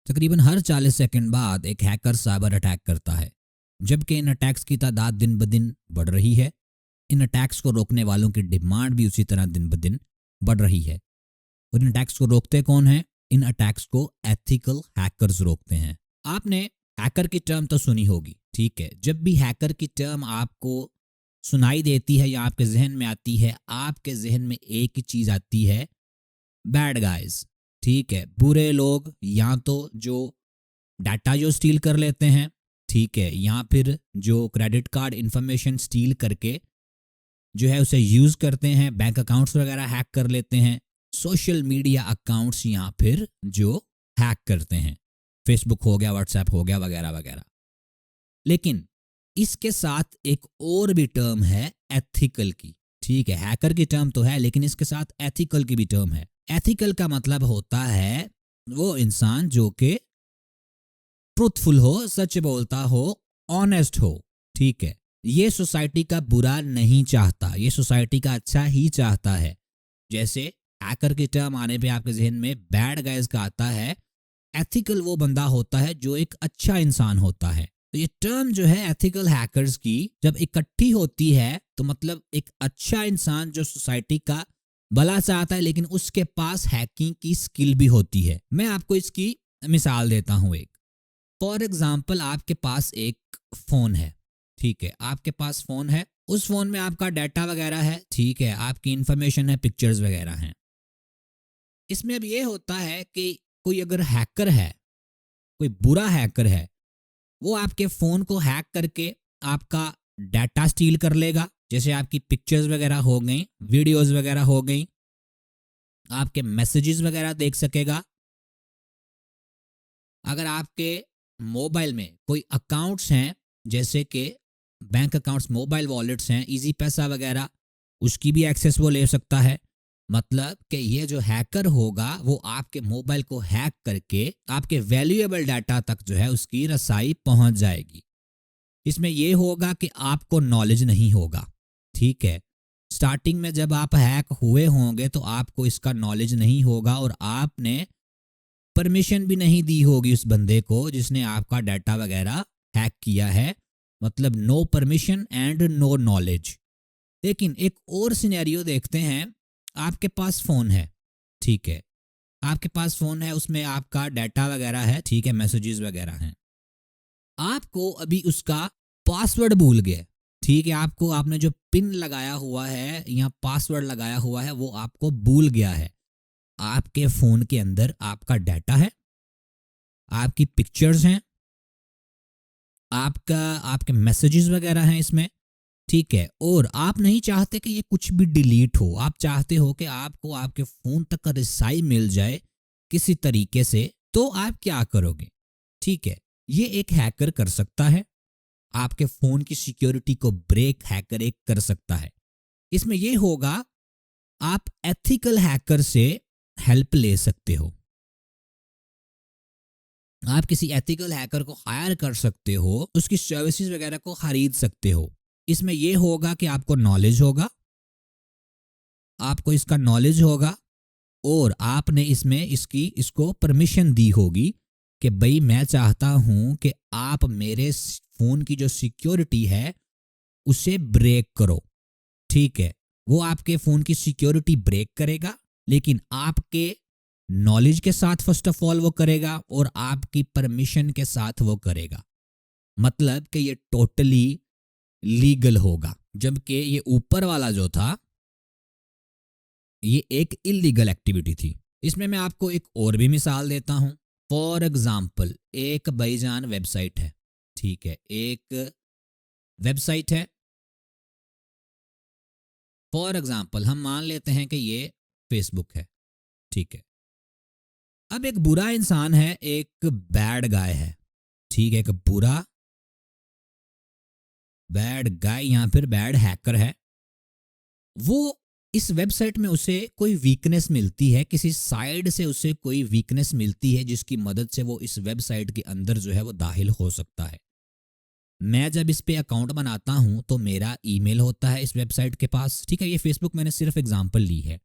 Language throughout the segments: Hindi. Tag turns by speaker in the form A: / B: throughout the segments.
A: तकरीबन हर 40 सेकंड बाद एक हैकर साइबर अटैक करता है, जबकि इन अटैक्स की तादाद दिन ब दिन बढ़ रही है। इन अटैक्स को रोकने वालों की डिमांड भी उसी तरह दिन ब दिन बढ़ रही है। और इन अटैक्स को रोकते कौन है? इन अटैक्स को एथिकल हैकर्स रोकते हैं। आपने हैकर की टर्म तो सुनी होगी, ठीक है। जब भी हैकर की टर्म आपको सुनाई देती है या आपके जहन में आती है, आपके जहन में एक ही चीज आती है, बैड गाइज, ठीक है, बुरे लोग, या तो जो डाटा जो स्टील कर लेते हैं, ठीक है, या फिर जो क्रेडिट कार्ड इंफॉर्मेशन स्टील करके जो है उसे यूज करते हैं, बैंक अकाउंट्स वगैरह हैक कर लेते हैं, सोशल मीडिया अकाउंट्स या फिर जो हैक करते हैं, फेसबुक हो गया, व्हाट्सएप हो गया, वगैरह वगैरह। लेकिन इसके साथ एक और भी टर्म है एथिकल की, ठीक है। हैकर की टर्म तो है, लेकिन इसके साथ एथिकल की भी टर्म है। एथिकल का मतलब होता है वो इंसान जो कि ट्रूथफुल हो, सच बोलता हो, ऑनेस्ट हो, ठीक है। ये सोसाइटी का बुरा नहीं चाहता, ये सोसाइटी का अच्छा ही चाहता है। जैसे हैकर की टर्म आने पे आपके जहन में बैड गाइज का आता है, एथिकल वो बंदा होता है जो एक अच्छा इंसान होता है। तो ये टर्म जो है एथिकल हैकर्स की जब इकट्ठी होती है तो मतलब एक अच्छा इंसान जो सोसाइटी का भला चाहता है, लेकिन उसके पास हैकिंग की स्किल भी होती है। मैं आपको इसकी मिसाल देता हूं एक। फॉर एग्जाम्पल, आपके पास एक फोन है, ठीक है, आपके पास फोन है, उस फोन में आपका डाटा वगैरह है, ठीक है, आपकी इंफॉर्मेशन है, पिक्चर्स वगैरह हैं। इसमें अब ये होता है कि कोई अगर हैकर है, कोई बुरा हैकर है, वो आपके फोन को हैक करके आपका डाटा स्टील कर लेगा। जैसे आपकी पिक्चर्स वगैरह हो गई, वीडियोस वगैरह हो गई, आपके मैसेजेस वगैरह देख सकेगा। अगर आपके मोबाइल में कोई अकाउंट्स हैं, जैसे कि बैंक अकाउंट्स, मोबाइल वॉलेट्स हैं, इजी पैसा वगैरह, उसकी भी एक्सेस वो ले सकता है। मतलब कि ये जो हैकर होगा वो आपके मोबाइल को हैक करके आपके वैल्यूएबल डाटा तक जो है उसकी रसाई पहुंच जाएगी। इसमें यह होगा कि आपको नॉलेज नहीं होगा, ठीक है। स्टार्टिंग में जब आप हैक हुए होंगे तो आपको इसका नॉलेज नहीं होगा और आपने परमिशन भी नहीं दी होगी उस बंदे को जिसने आपका डाटा वगैरह हैक किया है। मतलब no permission and no knowledge. लेकिन एक और सिनेरियो देखते हैं। आपके पास फोन है, ठीक है, आपके पास फोन है, उसमें आपका डाटा वगैरह है, ठीक है, मैसेजेस वगैरह हैं। आपको अभी उसका पासवर्ड भूल गए, ठीक है, आपको आपने जो पिन लगाया हुआ है या पासवर्ड लगाया हुआ है वो आपको भूल गया है। आपके फोन के अंदर आपका डाटा है, आपकी पिक्चर्स हैं, आपके मैसेजेस वगैरह हैं इसमें, ठीक है। और आप नहीं चाहते कि ये कुछ भी डिलीट हो, आप चाहते हो कि आपको आपके फोन तक का रिसाई मिल जाए किसी तरीके से। तो आप क्या करोगे? ठीक है, ये एक हैकर कर सकता है, आपके फोन की सिक्योरिटी को ब्रेक हैकर एक कर सकता है। इसमें यह होगा, आप एथिकल हैकर से हेल्प ले सकते हो, आप किसी एथिकल हैकर को हायर कर सकते हो, उसकी सर्विसेज वगैरह को खरीद सकते हो। इसमें यह होगा कि आपको नॉलेज होगा, आपको इसका नॉलेज होगा और आपने इसको परमिशन दी होगी कि भाई मैं चाहता हूं कि आप मेरे फोन की जो सिक्योरिटी है उसे ब्रेक करो, ठीक है। वो आपके फोन की सिक्योरिटी ब्रेक करेगा, लेकिन आपके नॉलेज के साथ फर्स्ट ऑफ ऑल वो करेगा और आपकी परमिशन के साथ वो करेगा। मतलब कि ये टोटली लीगल होगा, जबकि ये ऊपर वाला जो था ये एक इलीगल एक्टिविटी थी। इसमें मैं आपको एक और भी मिसाल देता हूं। फॉर एग्जाम्पल, एक भाईजान वेबसाइट है, ठीक है, एक वेबसाइट है। फॉर एग्जाम्पल हम मान लेते हैं कि ये फेसबुक है, ठीक है। अब एक बुरा इंसान है, एक बैड गाय है, ठीक है, एक बुरा बैड गाय या फिर बैड हैकर है। वो इस वेबसाइट में उसे कोई वीकनेस मिलती है, किसी साइड से उसे कोई वीकनेस मिलती है जिसकी मदद से वो इस वेबसाइट के अंदर जो है वो दाखिल हो सकता है। मैं जब इस पे अकाउंट बनाता हूं तो मेरा ईमेल होता है इस वेबसाइट के पास, ठीक है, ये फेसबुक मैंने सिर्फ एग्जांपल ली है।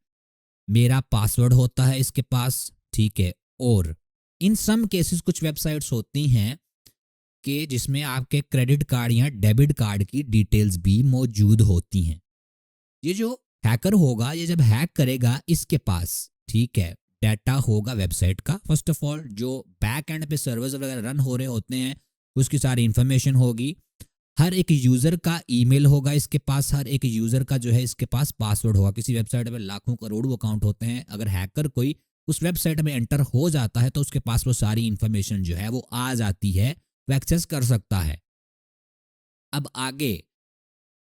A: मेरा पासवर्ड होता है इसके पास, ठीक है, और इन सम केसेस कुछ वेबसाइट्स होती हैं कि जिसमें आपके क्रेडिट कार्ड या डेबिट कार्ड की डिटेल्स भी मौजूद होती हैं। ये जो हैकर होगा, ये जब हैक करेगा, इसके पास ठीक है डाटा होगा वेबसाइट का। फर्स्ट ऑफ ऑल जो बैक एंड पे सर्वर्स वगैरह रन हो रहे होते हैं उसकी सारी इंफॉर्मेशन होगी। हर एक यूज़र का ईमेल होगा इसके पास, हर एक यूज़र का जो है इसके पास पासवर्ड होगा। किसी वेबसाइट में लाखों करोड़ों अकाउंट होते हैं, अगर हैकर कोई उस वेबसाइट में एंटर हो जाता है तो उसके पास वो सारी इंफॉर्मेशन जो है वो आ जाती है, वो एक्सेस कर सकता है। अब आगे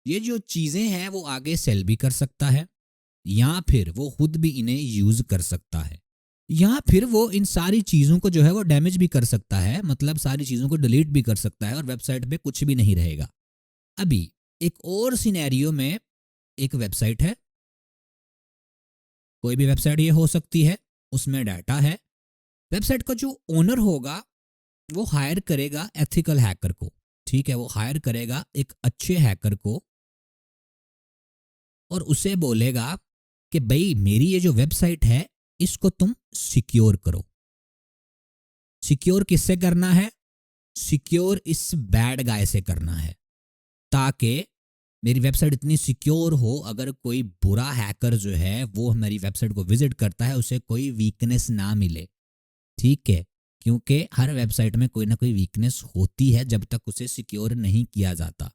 A: ये जो चीज़ें हैं वो आगे सेल भी कर सकता है, या फिर वो खुद भी इन्हें यूज़ कर सकता है, या फिर वो इन सारी चीज़ों को जो है वो डैमेज भी कर सकता है, मतलब सारी चीज़ों को डिलीट भी कर सकता है और वेबसाइट पे कुछ भी नहीं रहेगा। अभी एक और सिनेरियो में एक वेबसाइट है, कोई भी वेबसाइट ये हो सकती है, उसमें डाटा है। वेबसाइट का जो ओनर होगा वो हायर करेगा एथिकल हैकर को, ठीक है, वो हायर करेगा एक अच्छे हैकर को और उसे बोलेगा कि भाई मेरी ये जो वेबसाइट है इसको तुम सिक्योर करो। सिक्योर किससे करना है? सिक्योर इस बैड गाय से करना है, ताकि मेरी वेबसाइट इतनी सिक्योर हो, अगर कोई बुरा हैकर जो है वो हमारी वेबसाइट को विजिट करता है उसे कोई वीकनेस ना मिले, ठीक है, क्योंकि हर वेबसाइट में कोई ना कोई वीकनेस होती है जब तक उसे सिक्योर नहीं किया जाता।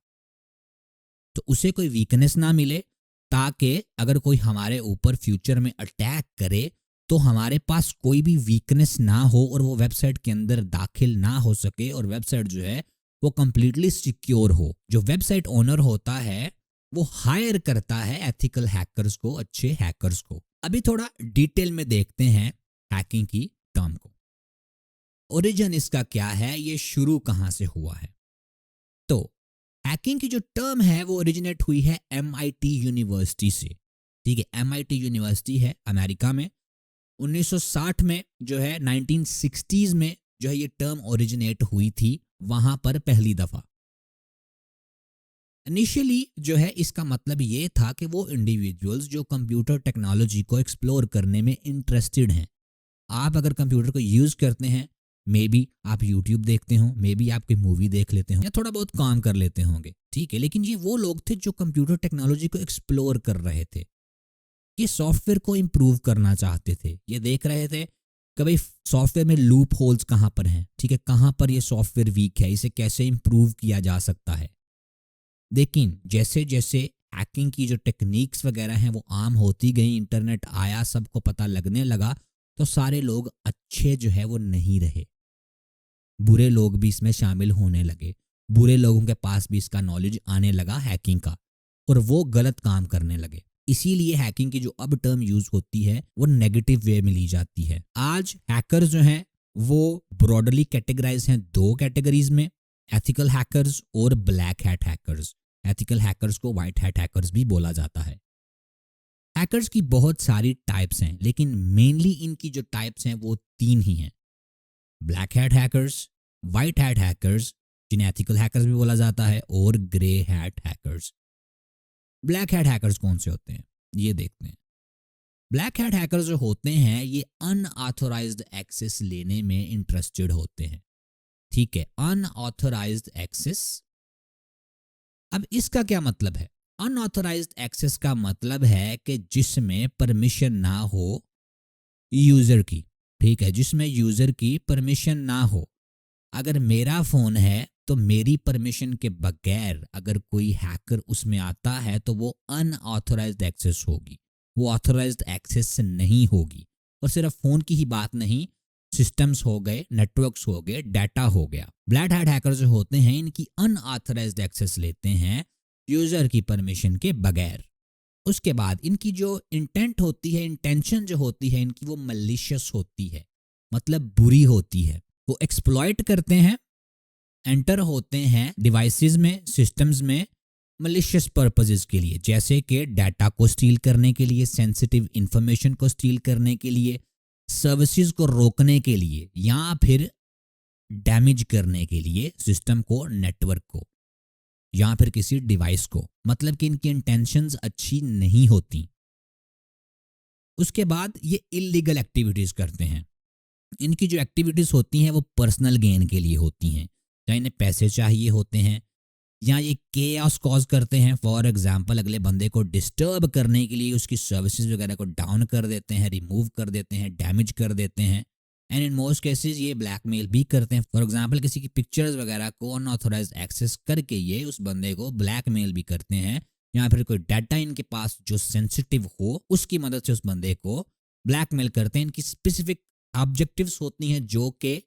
A: तो उसे कोई वीकनेस ना मिले, ताकि अगर कोई हमारे ऊपर फ्यूचर में अटैक करे तो हमारे पास कोई भी वीकनेस ना हो और वो वेबसाइट के अंदर दाखिल ना हो सके और वेबसाइट जो है वो कंप्लीटली सिक्योर हो। जो वेबसाइट ओनर होता है वो हायर करता है एथिकल हैकर्स को, अच्छे हैकर्स को। अभी थोड़ा डिटेल में देखते हैं हैकिंग की टर्म को। ओरिजिन इसका क्या है, ये शुरू कहां से हुआ है? तो हैकिंग की जो टर्म है वो ओरिजिनेट हुई है MIT यूनिवर्सिटी से, ठीक है। MIT यूनिवर्सिटी है अमेरिका में। 1960 में जो है 1960s में जो है ये टर्म ओरिजिनेट हुई थी वहां पर पहली दफा। इनिशियली जो है इसका मतलब ये था कि वो इंडिविजुअल्स जो कंप्यूटर टेक्नोलॉजी को एक्सप्लोर करने में इंटरेस्टेड हैं। आप अगर कंप्यूटर को यूज़ करते हैं, मे बी आप यूट्यूब देखते हो, मे बी आप कोई मूवी देख लेते हो या थोड़ा बहुत काम कर लेते होंगे, ठीक है, लेकिन ये वो लोग थे जो कंप्यूटर टेक्नोलॉजी को एक्सप्लोर कर रहे थे, ये सॉफ्टवेयर को इम्प्रूव करना चाहते थे। ये देख रहे थे कि भाई सॉफ्टवेयर में लूप होल्स कहाँ पर हैं, ठीक है, कहाँ पर ये सॉफ्टवेयर वीक है, इसे कैसे इम्प्रूव किया जा सकता है। लेकिन जैसे जैसे हैकिंग की जो टेक्निक्स वगैरह हैं वो आम होती गई, इंटरनेट आया, सबको पता लगने लगा, तो सारे लोग अच्छे जो है वो नहीं रहे, बुरे लोग भी इसमें शामिल होने लगे। बुरे लोगों के पास भी इसका नॉलेज आने लगा हैकिंग का और वो गलत काम करने लगे। इसीलिए हैकिंग की जो अब टर्म यूज होती है वो नेगेटिव वे में ली जाती है। आज हैकर्स जो हैं वो ब्रॉडली कैटेगराइज हैं दो कैटेगरीज में, एथिकल हैकर्स और black hat hackers. Ethical hackers को व्हाइट हैट हैकर्स भी बोला जाता है। हैकर्स की बहुत सारी टाइप्स हैं, लेकिन मेनली इनकी जो टाइप्स हैं वो तीन ही हैं, black hat hackers, white hat hackers जिन्हें एथिकल हैकर्स भी बोला जाता है, और grey hat hackers. Black hat hackers कौन से होते हैं ये देखते हैं। ब्लैक हैट हैकर्स जो होते हैं ये अनऑथोराइज्ड एक्सेस लेने में इंटरेस्टेड होते हैं, ठीक है, अनऑथोराइज्ड एक्सेस। अब इसका क्या मतलब है? अनऑथोराइज्ड एक्सेस का मतलब है कि जिसमें परमिशन ना हो यूजर की, ठीक है, जिसमें यूजर की परमिशन ना हो। अगर मेरा फोन है तो मेरी परमिशन के बगैर अगर कोई हैकर उसमें आता है तो वो अनऑथोराइज्ड एक्सेस होगी, वो ऑथोराइज्ड एक्सेस नहीं होगी। और सिर्फ फोन की ही बात नहीं, सिस्टम्स हो गए, नेटवर्क्स हो गए, डाटा हो गया। ब्लैक हैट हैकर जो होते हैं इनकी अनऑथोराइज्ड एक्सेस लेते हैं यूजर की परमिशन के बगैर। उसके बाद इनकी जो इंटेंट होती है, इंटेंशन जो होती है इनकी, वो मलिशियस होती है, मतलब बुरी होती है। वो एक्सप्लॉइट करते हैं, एंटर होते हैं डिवाइसेस में, सिस्टम्स में मलिशियस पर्पसेस के लिए, जैसे कि डाटा को स्टील करने के लिए, सेंसिटिव इंफॉर्मेशन को स्टील करने के लिए, सर्विसेज को रोकने के लिए, या फिर डैमेज करने के लिए सिस्टम को, नेटवर्क को, या फिर किसी डिवाइस को। मतलब कि इनकी इंटेंशंस अच्छी नहीं होती। उसके बाद ये इलीगल एक्टिविटीज करते हैं, इनकी जो एक्टिविटीज़ होती हैं वो पर्सनल गेन के लिए होती हैं, चाहे इन्हें पैसे चाहिए होते हैं या ये केओस कॉज करते हैं। फॉर एग्जांपल अगले बंदे को डिस्टर्ब करने के लिए उसकी सर्विसेज वगैरह को डाउन कर देते हैं, रिमूव कर देते हैं, डैमेज कर देते हैं। एंड इन मोस्ट केसेस ये ब्लैकमेल भी करते हैं। फॉर एग्जांपल किसी की पिक्चर्स वगैरह को अनऑथोराइज एक्सेस करके ये उस बंदे को ब्लैकमेल भी करते हैं, या फिर कोई डाटा इनके पास जो सेंसिटिव हो उसकी मदद से उस बंदे को ब्लैकमेल करते हैं। इनकी स्पेसिफिक ऑब्जेक्टिव्स होती हैं जो कि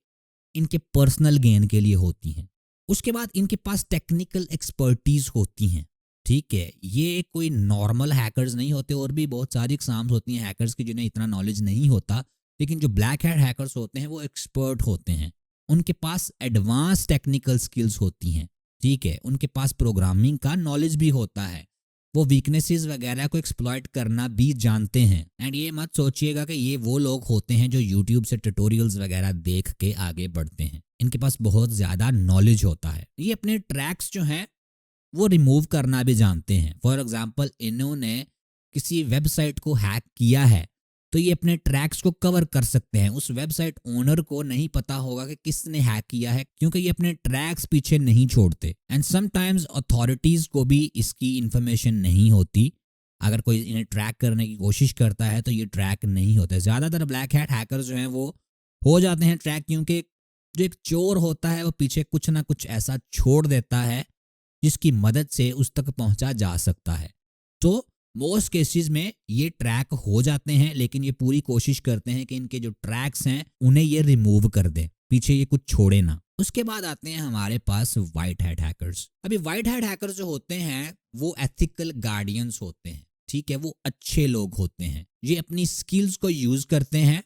A: इनके पर्सनल गेन के लिए होती हैं। उसके बाद इनके पास टेक्निकल एक्सपर्टीज होती हैं, ठीक है। ये कोई नॉर्मल हैकर्स नहीं होते, और भी बहुत सारी एग्जाम्स होती हैं हैकर्स की जिन्हें इतना नॉलेज नहीं होता, लेकिन जो ब्लैक हैट हैकर्स होते हैं वो एक्सपर्ट होते हैं। उनके पास एडवांस टेक्निकल स्किल्स होती हैं, ठीक है। उनके पास प्रोग्रामिंग का नॉलेज भी होता है, वो वीकनेसेस वगैरह को एक्सप्लॉइट करना भी जानते हैं। एंड ये मत सोचिएगा कि ये वो लोग होते हैं जो यूट्यूब से ट्यूटोरियल्स वगैरह देख के आगे बढ़ते हैं। इनके पास बहुत ज़्यादा नॉलेज होता है। ये अपने ट्रैक्स जो हैं वो रिमूव करना भी जानते हैं। फॉर एग्जांपल इन्होंने किसी वेबसाइट को हैक किया है तो ये अपने ट्रैक्स को कवर कर सकते हैं। उस वेबसाइट ओनर को नहीं पता होगा कि किसने हैक किया है, क्योंकि ये अपने ट्रैक्स पीछे नहीं छोड़ते। एंड समटाइम्स अथॉरिटीज़ को भी इसकी इंफॉर्मेशन नहीं होती। अगर कोई इन्हें ट्रैक करने की कोशिश करता है तो ये ट्रैक नहीं होते। ज़्यादातर ब्लैक हैट हैकर जो हैं वो हो जाते हैं ट्रैक, क्योंकि जो एक चोर होता है वो पीछे कुछ ना कुछ ऐसा छोड़ देता है जिसकी मदद से उस तक पहुंचा जा सकता है। तो मोस्ट केसेस में ये ट्रैक हो जाते हैं, लेकिन ये पूरी कोशिश करते हैं कि इनके जो ट्रैक्स हैं उन्हें ये रिमूव कर दें, पीछे ये कुछ छोड़े ना। उसके बाद आते हैं हमारे पास व्हाइट हैट हैकर्स। अभी व्हाइट हैट हैकर्स जो होते हैं वो एथिकल गार्डियंस होते हैं, ठीक है। वो अच्छे लोग होते हैं। ये अपनी स्किल्स को यूज करते हैं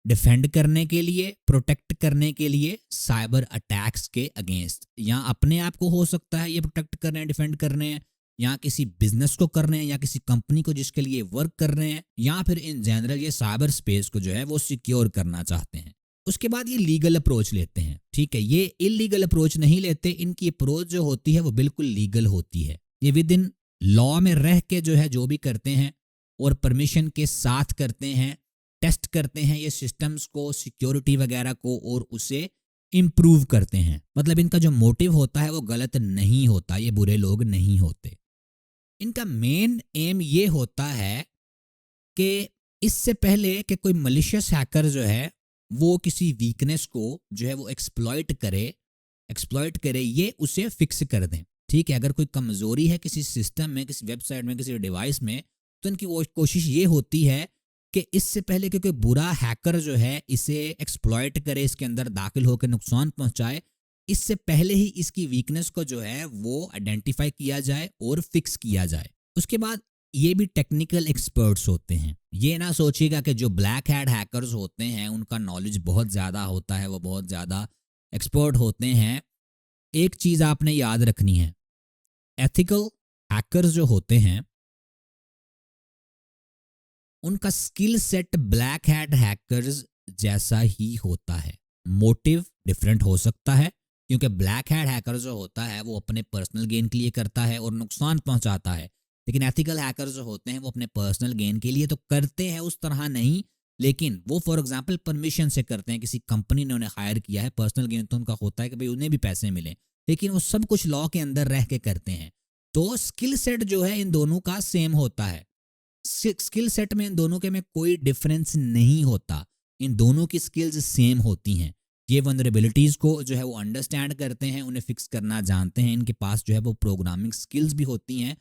A: डिफेंड करने के लिए, प्रोटेक्ट करने के लिए साइबर अटैक्स के अगेंस्ट। या अपने आप को हो सकता है ये प्रोटेक्ट कर रहे हैं, डिफेंड कर रहे हैं, या किसी बिजनेस को कर रहे हैं, या किसी कंपनी को जिसके लिए वर्क कर रहे हैं, या फिर इन जनरल ये साइबर स्पेस को जो है वो सिक्योर करना चाहते हैं। उसके बाद ये लीगल अप्रोच लेते हैं, ठीक है। ये इलीगल अप्रोच नहीं लेते। इनकी अप्रोच जो होती है वो बिल्कुल लीगल होती है। ये विद इन लॉ में रह के जो है जो भी करते हैं और परमिशन के साथ करते हैं, टेस्ट करते हैं ये सिस्टम्स को, सिक्योरिटी वगैरह को, और उसे इम्प्रूव करते हैं। मतलब इनका जो मोटिव होता है वो गलत नहीं होता, ये बुरे लोग नहीं होते। इनका मेन एम ये होता है कि इससे पहले कि कोई मलिशियस हैकर जो है वो किसी वीकनेस को जो है वो एक्सप्लॉइट करे ये उसे फिक्स कर दें, ठीक है। अगर कोई कमजोरी है किसी सिस्टम में, किसी वेबसाइट में, किसी डिवाइस में, तो इनकी वो कोशिश ये होती है कि इससे पहले कि कोई बुरा हैकर जो है इसे एक्सप्लॉइट करे, इसके अंदर दाखिल होकर नुकसान पहुंचाए, इससे पहले ही इसकी वीकनेस को जो है वो आइडेंटिफाई किया जाए और फिक्स किया जाए। उसके बाद ये भी टेक्निकल एक्सपर्ट्स होते हैं। ये ना सोचिएगा कि जो ब्लैक हैट हैकर्स होते हैं उनका नॉलेज बहुत ज़्यादा होता है, वो बहुत ज़्यादा एक्सपर्ट होते हैं। एक चीज़ आपने याद रखनी है, एथिकल हैकर्स जो होते हैं उनका skill set black hat hackers जैसा ही होता है। मोटिव डिफरेंट हो सकता है, क्योंकि ब्लैक हैट हैकर जो होता है वो अपने पर्सनल गेन के लिए करता है और नुकसान पहुंचाता है, लेकिन एथिकल हैकर जो होते हैं वो अपने पर्सनल गेन के लिए तो करते हैं उस तरह नहीं, लेकिन वो फॉर एग्जांपल परमिशन से करते हैं। किसी कंपनी ने उन्हें हायर किया है, पर्सनल गेन तो उनका होता है कि भाई उन्हें भी पैसे मिले, लेकिन वो सब कुछ लॉ के अंदर रह के करते हैं। तो स्किल सेट जो है इन दोनों का सेम होता है। स्किल सेट में इन दोनों के में कोई डिफरेंस नहीं होता, इन दोनों की स्किल्स सेम होती हैं। ये वनरेबिलिटीज को जो है वो अंडरस्टैंड करते हैं, उन्हें फिक्स करना जानते हैं। इनके पास जो है वो प्रोग्रामिंग स्किल्स भी होती हैं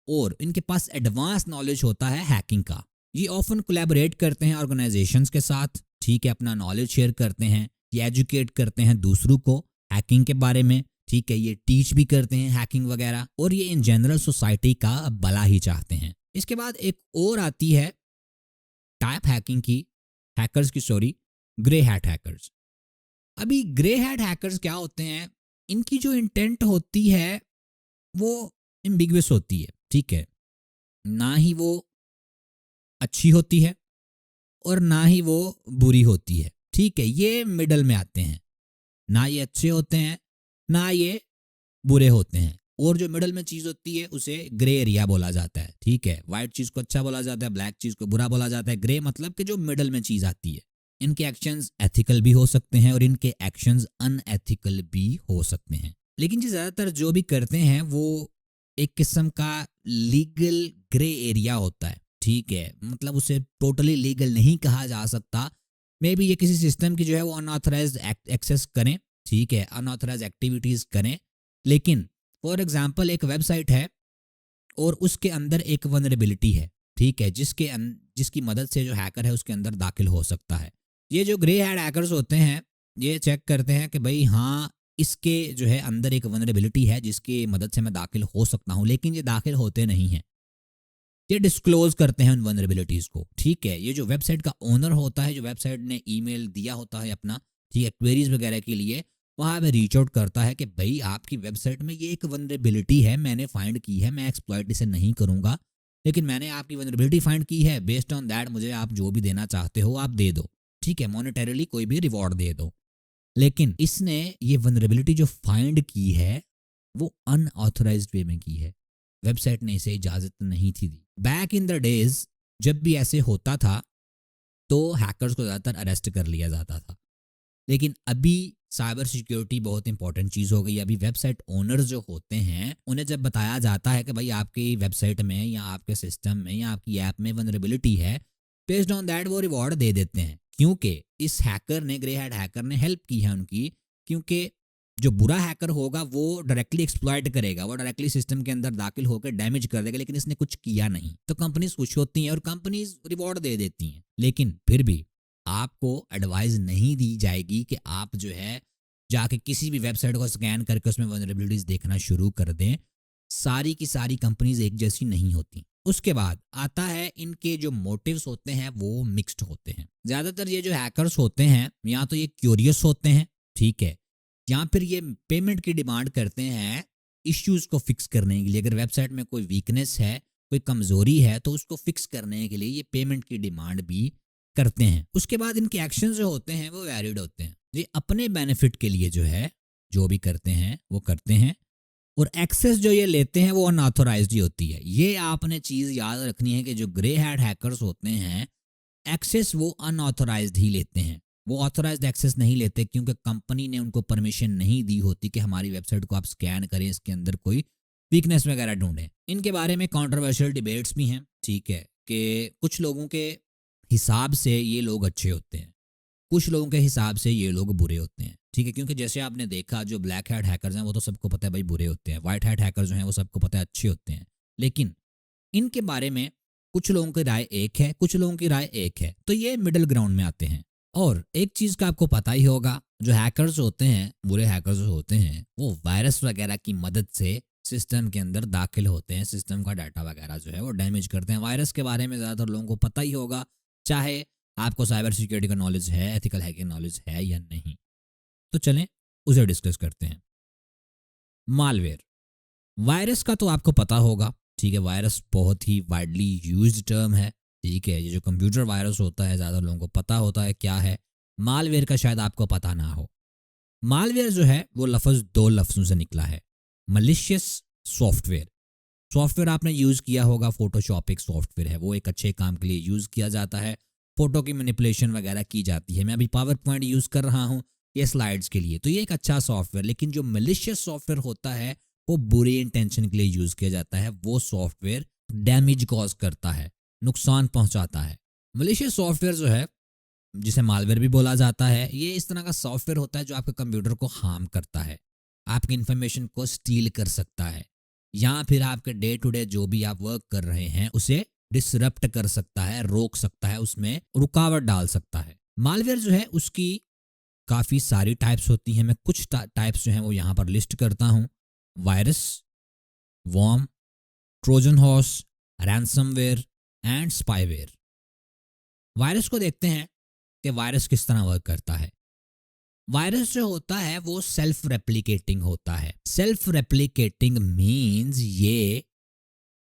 A: और इनके पास एडवांस नॉलेज होता है हैकिंग का। ये ऑफन कोलैबोरेट करते हैं ऑर्गेनाइजेशंस के साथ, ठीक है, अपना नॉलेज शेयर करते हैं, ये एजुकेट करते हैं दूसरों को हैकिंग के बारे में, ठीक है, ये टीच भी करते हैं हैकिंग वगैरह, और ये इन जनरल सोसाइटी का भला ही चाहते हैं। इसके बाद एक और आती है टाइप हैकिंग की, हैकर्स की सॉरी, ग्रे हैट हैकर्स। अभी ग्रे हैट हैकर्स क्या होते हैं, इनकी जो इंटेंट होती है वो एम्बिगुअस होती है, ठीक है, ना ही वो अच्छी होती है और ना ही वो बुरी होती है, ठीक है। ये मिडल में आते हैं, ना ये अच्छे होते हैं ना ये बुरे होते हैं, और जो मिडल में चीज़ होती है उसे ग्रे एरिया बोला जाता है, ठीक है। व्हाइट चीज़ को अच्छा बोला जाता है, ब्लैक चीज़ को बुरा बोला जाता है। ग्रे मतलब कि जो मिडल में चीज़ आती है। इनके एक्शंस एथिकल भी हो सकते हैं और इनके एक्शंस अनएथिकल भी हो सकते हैं। लेकिन जी ज़्यादातर जो भी करते हैं वो एक किस्म का लीगल ग्रे एरिया होता है, ठीक है, मतलब उसे टोटली लीगल नहीं कहा जा सकता। मे बी ये किसी सिस्टम की जो है वो अनऑथराइज्ड एक्सेस करें, ठीक है, अनऑथराइज्ड एक्टिविटीज़ करें। लेकिन फॉर एग्जांपल एक वेबसाइट है और उसके अंदर एक वनरेबिलिटी है, ठीक है, जिसकी मदद से जो हैकर है उसके अंदर दाखिल हो सकता है। ये जो ग्रे हैड हैकर्स होते हैं ये चेक करते हैं कि भाई हाँ इसके जो है अंदर एक वनरेबिलिटी है जिसकी मदद से मैं दाखिल हो सकता हूँ, लेकिन ये दाखिल होते नहीं हैं। ये डिस्क्लोज करते हैं उन वनरेबिलिटीज़ को, ठीक है। ये जो वेबसाइट का ओनर होता है, जो वेबसाइट ने ईमेल दिया होता है अपना, ठीक है, क्वेरीज वगैरह के लिए, वहाँ पे रीच आउट करता है कि भाई आपकी वेबसाइट में ये एक वनरेबिलिटी है, मैंने फाइंड की है, मैं एक्सप्लॉइट इसे नहीं करूँगा, लेकिन मैंने आपकी वनरेबिलिटी फाइंड की है, बेस्ड ऑन दैट मुझे आप जो भी देना चाहते हो आप दे दो, ठीक है, मॉनेटरीली कोई भी रिवॉर्ड दे दो। लेकिन इसने ये वनरेबिलिटी जो फाइंड की है वो अनऑथराइज्ड वे में की है, वेबसाइट ने इसे इजाज़त नहीं थी दी। बैक इन द डेज जब भी ऐसे होता था तो हैकर्स को ज़्यादातर अरेस्ट कर लिया जाता था, लेकिन अभी साइबर सिक्योरिटी बहुत इंपॉर्टेंट चीज़ हो गई। अभी वेबसाइट ओनर्स जो होते हैं उन्हें जब बताया जाता है कि भाई आपकी वेबसाइट में या आपके सिस्टम में या आपकी ऐप में वनरेबिलिटी है, बेस्ड ऑन दैट वो रिवॉर्ड दे देते हैं, क्योंकि इस हैकर ने, ग्रे हैट हैकर ने हेल्प की है उनकी। क्योंकि जो बुरा हैकर होगा वो डायरेक्टली एक्सप्लॉइट करेगा, वो डायरेक्टली सिस्टम के अंदर दाखिल होकर डैमेज कर देगा, लेकिन इसने कुछ किया नहीं, तो कंपनीज खुश होती हैं और कंपनीज रिवॉर्ड दे देती हैं। लेकिन फिर भी आपको एडवाइस नहीं दी जाएगी कि आप जो है जाके किसी भी वेबसाइट को स्कैन करके उसमें वनरेबिलिटीज देखना शुरू कर दें। सारी की सारी कंपनीज एक जैसी नहीं होती। उसके बाद आता है इनके जो मोटिव्स होते हैं वो मिक्स्ड होते हैं। ज़्यादातर ये जो हैकर्स होते हैं या तो ये क्यूरियस होते हैं, ठीक है, या फिर ये पेमेंट की डिमांड करते हैं इश्यूज़ को फिक्स करने के लिए। अगर वेबसाइट में कोई वीकनेस है, कोई कमज़ोरी है, तो उसको फिक्स करने के लिए ये पेमेंट की डिमांड भी करते हैं। उसके बाद इनके एक्शन जो होते हैं वो वैलिड होते हैं। ये अपने बेनिफिट के लिए जो है जो भी करते हैं वो करते हैं, और एक्सेस जो ये लेते हैं वो अनऑथोराइज्ड ही होती है। ये आपने चीज़ याद रखनी है कि जो ग्रे हैट हैकर्स होते हैं एक्सेस वो अनऑथोराइज्ड ही लेते हैं, वो ऑथोराइज्ड एक्सेस नहीं लेते, क्योंकि कंपनी ने उनको परमिशन नहीं दी होती कि हमारी वेबसाइट को आप स्कैन करें, इसके अंदर कोई वीकनेस वगैरह ढूंढें। इनके बारे में कंट्रोवर्शियल डिबेट्स भी हैं, ठीक है, कि कुछ लोगों के हिसाब से ये लोग अच्छे होते हैं, कुछ लोगों के हिसाब से ये लोग बुरे होते हैं, ठीक है। क्योंकि जैसे आपने देखा जो ब्लैक हैट हैकर्स हैं वो तो सबको पता है भाई बुरे होते हैं, वाइट हैट हैकर्स जो हैं वो सबको पता है अच्छे होते हैं। लेकिन इनके बारे में कुछ लोगों की राय एक है, कुछ लोगों की राय एक है, तो ये मिडिल ग्राउंड में आते हैं। और एक चीज़ का आपको पता ही होगा, जो हैकर्स होते हैं, बुरे हैकर्स होते हैं, वो वायरस वगैरह की मदद से सिस्टम के अंदर दाखिल होते हैं, सिस्टम का डाटा वगैरह जो है वो डैमेज करते हैं। वायरस के बारे में ज़्यादातर लोगों को पता ही होगा, चाहे आपको साइबर सिक्योरिटी का नॉलेज है, एथिकल हैकिंग नॉलेज है या नहीं। तो चलें उसे डिस्कस करते हैं। मालवेयर, वायरस का तो आपको पता होगा, ठीक है, वायरस बहुत ही वाइडली यूज्ड टर्म है, ठीक है। ये जो कंप्यूटर वायरस होता है ज़्यादा लोगों को पता होता है क्या है। मालवेयर का शायद आपको पता ना हो। मालवेयर जो है वो लफ्ज़ दो लफ्ज़ों से निकला है, मलिशियस सॉफ्टवेयर। सॉफ्टवेयर आपने यूज़ किया होगा, फोटोशॉप एक सॉफ्टवेयर है, वो एक अच्छे काम के लिए यूज़ किया जाता है, फोटो की मैनिपुलेशन वगैरह की जाती है। मैं अभी पावर पॉइंट यूज़ कर रहा हूँ ये स्लाइड्स के लिए, तो ये एक अच्छा सॉफ्टवेयर। लेकिन जो मलिशियस सॉफ्टवेयर होता है वो बुरे इंटेंशन के लिए यूज़ किया जाता है, वो सॉफ्टवेयर डैमेज कॉज करता है, नुकसान पहुंचाता है। मलिशियस सॉफ्टवेयर जो है, जिसे मालवेयर भी बोला जाता है, ये इस तरह का सॉफ्टवेयर होता है जो आपके कंप्यूटर को हार्म करता है, आपकी इन्फॉर्मेशन को स्टील कर सकता है, या फिर आपके डे टू डे जो भी आप वर्क कर रहे हैं उसे डिसरप्ट कर सकता है, रोक सकता है, उसमें रुकावट डाल सकता है। मालवेयर जो है उसकी काफ़ी सारी टाइप्स होती हैं। मैं कुछ टाइप्स जो हैं वो यहाँ पर लिस्ट करता हूँ। Virus, worm, Trojan horse, ransomware and spyware. Virus को देखते हैं कि वायरस किस तरह वर्क करता है। वायरस जो होता है वो सेल्फ रेप्लिकेटिंग होता है। सेल्फ रेप्लिकेटिंग मीन्स ये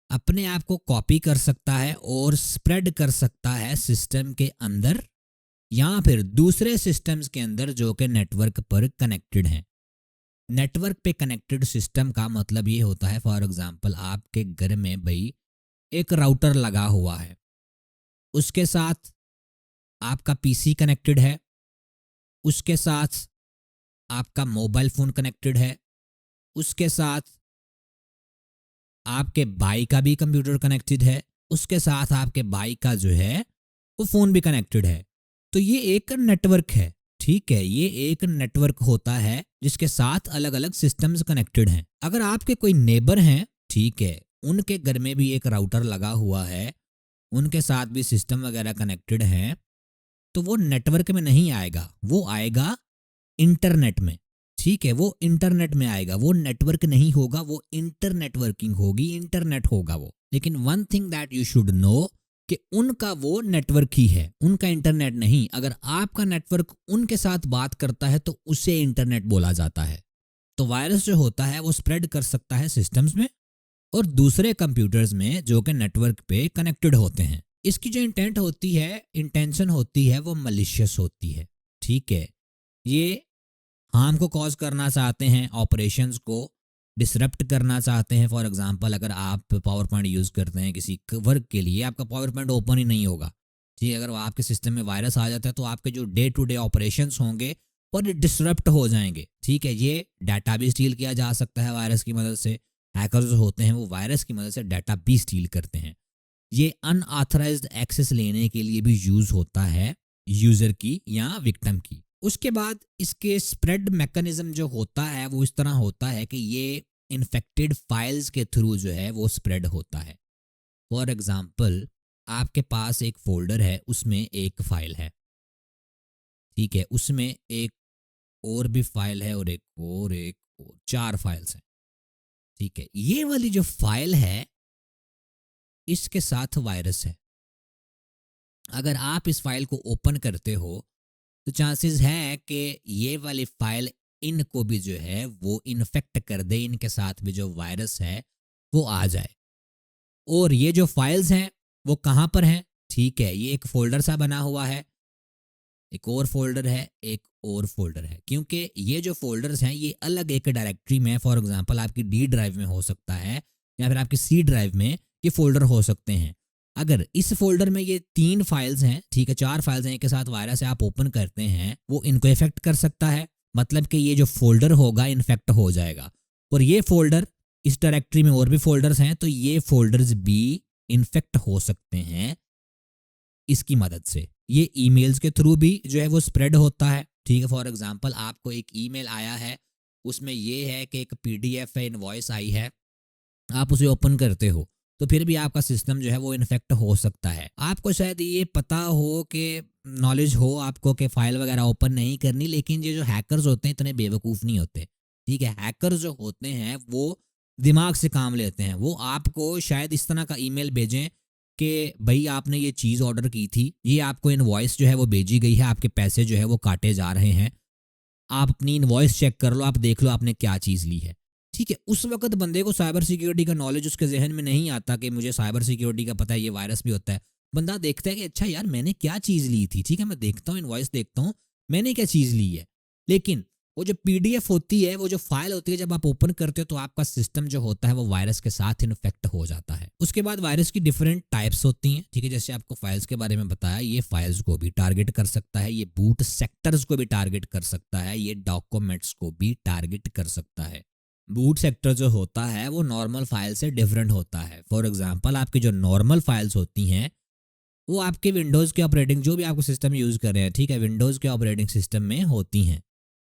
A: अपने आप को कॉपी कर सकता है और स्प्रेड कर सकता है सिस्टम के अंदर या फिर दूसरे सिस्टम्स के अंदर जो कि नेटवर्क पर कनेक्टेड हैं। नेटवर्क पे कनेक्टेड सिस्टम का मतलब ये होता है, फॉर एग्जांपल आपके घर में भाई एक राउटर लगा हुआ है, उसके साथ आपका पीसी कनेक्टेड है, उसके साथ आपका मोबाइल फ़ोन कनेक्टेड है, उसके साथ आपके भाई का भी कंप्यूटर कनेक्टेड है, उसके साथ आपके भाई का जो है वो फ़ोन भी कनेक्टेड है। तो ये एक नेटवर्क है, ठीक है, ये एक नेटवर्क होता है जिसके साथ अलग अलग सिस्टम्स कनेक्टेड हैं। अगर आपके कोई नेबर हैं, ठीक है, उनके घर में भी एक राउटर लगा हुआ है, उनके साथ भी सिस्टम वगैरह कनेक्टेड हैं, तो वो नेटवर्क में नहीं आएगा, वो आएगा इंटरनेट में। ठीक है, वो इंटरनेट में आएगा, वो नेटवर्क नहीं होगा, वो इंटरनेटवर्किंग होगी, इंटरनेट होगा वो। लेकिन one thing that you should know कि उनका वो नेटवर्क ही है, उनका इंटरनेट नहीं। अगर आपका नेटवर्क उनके साथ बात करता है तो उसे इंटरनेट बोला जाता है। तो वायरस जो होता है वो स्प्रेड कर सकता है सिस्टम्स में और दूसरे कंप्यूटर्स में जो कि नेटवर्क पे कनेक्टेड होते हैं। इसकी जो इंटेंट होती है, इंटेंशन होती है, वो मलिशियस होती है। ठीक है, ये हार्म को कॉज करना चाहते हैं, ऑपरेशंस को डिसरप्ट करना चाहते हैं। फॉर एग्जांपल, अगर आप पावर पॉइंट यूज़ करते हैं किसी वर्क के लिए, आपका पावर पॉइंट ओपन ही नहीं होगा। ठीक है, अगर वो आपके सिस्टम में वायरस आ जाता है तो आपके जो डे टू डे ऑपरेशंस होंगे और डिसरप्ट हो जाएंगे। ठीक है, ये डाटा भी स्टील किया जा सकता है वायरस की मदद से। हैकर्स जो होते हैं वो वायरस की मदद से डाटा भी स्टील करते हैं। ये अनऑथराइज्ड एक्सेस लेने के लिए भी यूज़ होता है, यूज़र की या विक्टिम की। उसके बाद इसके स्प्रेड मैकेनिज्म जो होता है वो इस तरह होता है कि ये इन्फेक्टेड फाइल्स के थ्रू जो है वो स्प्रेड होता है। फॉर एग्जांपल, आपके पास एक फोल्डर है, उसमें एक फाइल है, ठीक है, उसमें एक और भी फाइल है और एक और 4 फाइल्स हैं। ठीक है, ये वाली जो फाइल है इसके साथ वायरस है। अगर आप इस फाइल को ओपन करते हो तो चांसेस है कि ये वाली फाइल इनको भी जो है वो इन्फेक्ट कर दे, इनके साथ भी जो वायरस है वो आ जाए। और ये जो फाइल्स हैं वो कहाँ पर हैं? ठीक है, ये एक फोल्डर सा बना हुआ है, एक और फोल्डर है, एक और फोल्डर है, क्योंकि ये जो फोल्डर्स हैं ये अलग एक डायरेक्टरी में, फॉर एग्जांपल आपकी डी ड्राइव में हो सकता है या फिर आपकी सी ड्राइव में ये फोल्डर हो सकते हैं। अगर इस फोल्डर में ये 3 फाइल्स हैं, ठीक है, 4 फाइल्स हैं, के साथ वायरस आप ओपन करते हैं, वो इनको इफेक्ट कर सकता है। मतलब कि ये जो फोल्डर होगा इन्फेक्ट हो जाएगा। और ये फोल्डर, इस डायरेक्टरी में और भी फोल्डर्स हैं, तो ये फोल्डर्स भी इन्फेक्ट हो सकते हैं इसकी मदद से। ये ईमेल्स के थ्रू भी जो है वो स्प्रेड होता है। ठीक है, फॉर एग्जांपल आपको एक ईमेल आया है, उसमें ये है कि एक पीडीएफ है, इनवॉइस आई है, आप उसे ओपन करते हो तो फिर भी आपका सिस्टम जो है वो इन्फेक्ट हो सकता है। आपको शायद ये पता हो कि नॉलेज हो आपको कि फाइल वगैरह ओपन नहीं करनी, लेकिन ये जो हैकर्स होते हैं इतने बेवकूफ़ नहीं होते। ठीक है, हैकर्स जो होते हैं वो दिमाग से काम लेते हैं। वो आपको शायद इस तरह का ईमेल भेजें कि भाई आपने ये चीज़ ऑर्डर की थी, ये आपको इनवॉइस जो है वो भेजी गई है, आपके पैसे जो है वो काटे जा रहे हैं, आप अपनी इनवॉइस चेक कर लो, आप देख लो आपने क्या चीज़ ली है। ठीक है, उस वक्त बंदे को साइबर सिक्योरिटी का नॉलेज उसके जहन में नहीं आता कि मुझे साइबर सिक्योरिटी का पता है, ये वायरस भी होता है। बंदा देखता है कि अच्छा यार मैंने क्या चीज़ ली थी, ठीक है, मैं देखता हूँ इनवॉइस देखता हूँ मैंने क्या चीज़ ली है। लेकिन वो जो पीडीएफ होती है, वो जो फाइल होती है, जब आप ओपन करते हो तो आपका सिस्टम जो होता है वो वायरस के साथ इन्फेक्ट हो जाता है। उसके बाद वायरस की डिफरेंट टाइप्स होती हैं। ठीक है, जैसे आपको फाइल्स के बारे में बताया, ये फाइल्स को भी टारगेट कर सकता है, ये बूट सेक्टर्स को भी टारगेट कर सकता है, ये डॉक्यूमेंट्स को भी टारगेट कर सकता है। बूट सेक्टर जो होता है वो नॉर्मल फाइल से डिफरेंट होता है। फॉर एग्जांपल, आपकी जो नॉर्मल फाइल्स होती हैं वो आपके विंडोज़ के ऑपरेटिंग, जो भी आपको सिस्टम यूज़ कर रहे हैं, ठीक है, विंडोज़ के ऑपरेटिंग सिस्टम में होती हैं।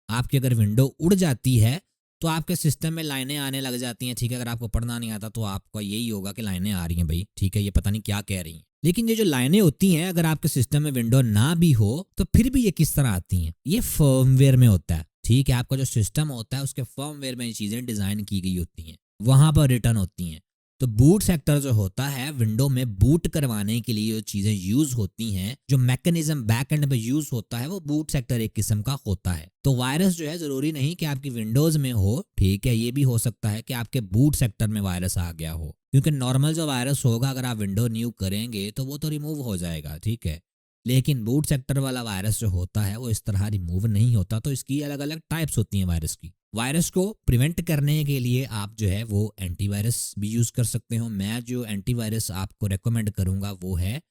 A: आपकी अगर विंडो उड़ जाती है तो आपके सिस्टम में लाइनें आने लग जाती हैं। ठीक है, अगर आपको पढ़ना नहीं आता तो आपका यही होगा कि लाइनें आ रही हैं भाई, ठीक है, ये पता नहीं क्या कह रही हैं। लेकिन ये जो लाइनें होती हैं, अगर आपके सिस्टम में विंडो ना भी हो तो फिर भी ये किस तरह आती हैं? ये फर्मवेयर में होता है। ठीक है, आपका जो सिस्टम होता है उसके फर्मवेयर में ये चीज़ें डिज़ाइन की गई होती हैं, वहाँ पर रिटर्न होती हैं। तो बूट सेक्टर जो होता है, विंडो में बूट करवाने के लिए जो चीज़ें यूज़ होती हैं, जो मैकेनिज्म बैक एंड पे यूज़ होता है, वो बूट सेक्टर एक किस्म का होता है। तो वायरस जो है ज़रूरी नहीं कि आपकी विंडोज़ में हो, ठीक है, ये भी हो सकता है कि आपके बूट सेक्टर में वायरस आ गया हो, क्योंकि नॉर्मल जो वायरस होगा अगर आप विंडो न्यू करेंगे तो वो तो रिमूव हो जाएगा। ठीक है, लेकिन बूट सेक्टर वाला वायरस जो होता है वो इस तरह रिमूव नहीं होता। तो इसकी अलग अलग टाइप्स होती हैं वायरस की। वायरस को प्रिवेंट करने के लिए आप जो है वो एंटीवायरस भी यूज़ कर सकते हो। मैं जो एंटीवायरस आपको रेकमेंड करूँगा वो है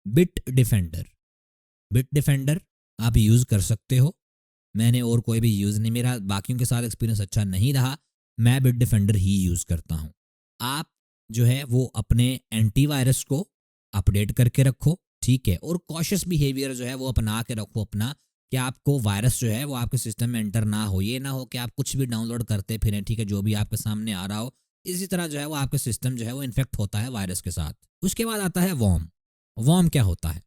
A: बिट डिफेंडर। बिट डिफेंडर आप यूज़ कर सकते हो, मैंने और कोई भी यूज़ नहीं, मेरा बाकियों के साथ एक्सपीरियंस अच्छा नहीं रहा, मैं बिट डिफेंडर ही यूज़ करता हूँ। आप जो है वो अपने एंटीवायरस को अपडेट करके रखो, ठीक है, और कॉशियस बिहेवियर जो है वो अपना के रखो अपना, कि आपको वायरस जो है वो आपके सिस्टम में एंटर ना हो। ये ना हो कि आप कुछ भी डाउनलोड करते फिरें, ठीक है, जो भी आपके सामने आ रहा हो, इसी तरह जो है वो आपके सिस्टम जो है वो इन्फेक्ट होता है वायरस के साथ। उसके बाद आता है वॉर्म। वॉर्म क्या होता है?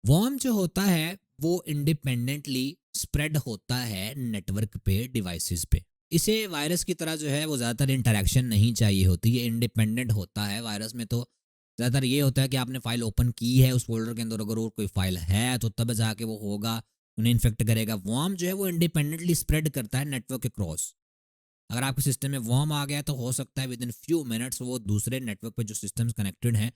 A: वॉर्म जो होता है वो इंडिपेंडेंटली स्प्रेड होता है नेटवर्क पे, डिवाइसेस पे। इसे वायरस की तरह जो है वो ज़्यादातर इंटरेक्शन नहीं चाहिए होती, ये इंडिपेंडेंट होता है। वायरस में तो ज़्यादातर ये होता है कि आपने फाइल ओपन की है, उस फोल्डर के अंदर अगर और कोई फाइल है तो तब जाके वो होगा, उन्हें इन्फेक्ट करेगा। वॉर्म जो है वो इंडिपेंडेंटली स्प्रेड करता है नेटवर्क के क्रॉस। अगर आपके सिस्टम में वॉर्म आ गया तो हो सकता है विद इन फ्यू मिनट्स वो दूसरे नेटवर्क पे जो सिस्टम्स कनेक्टेड हैं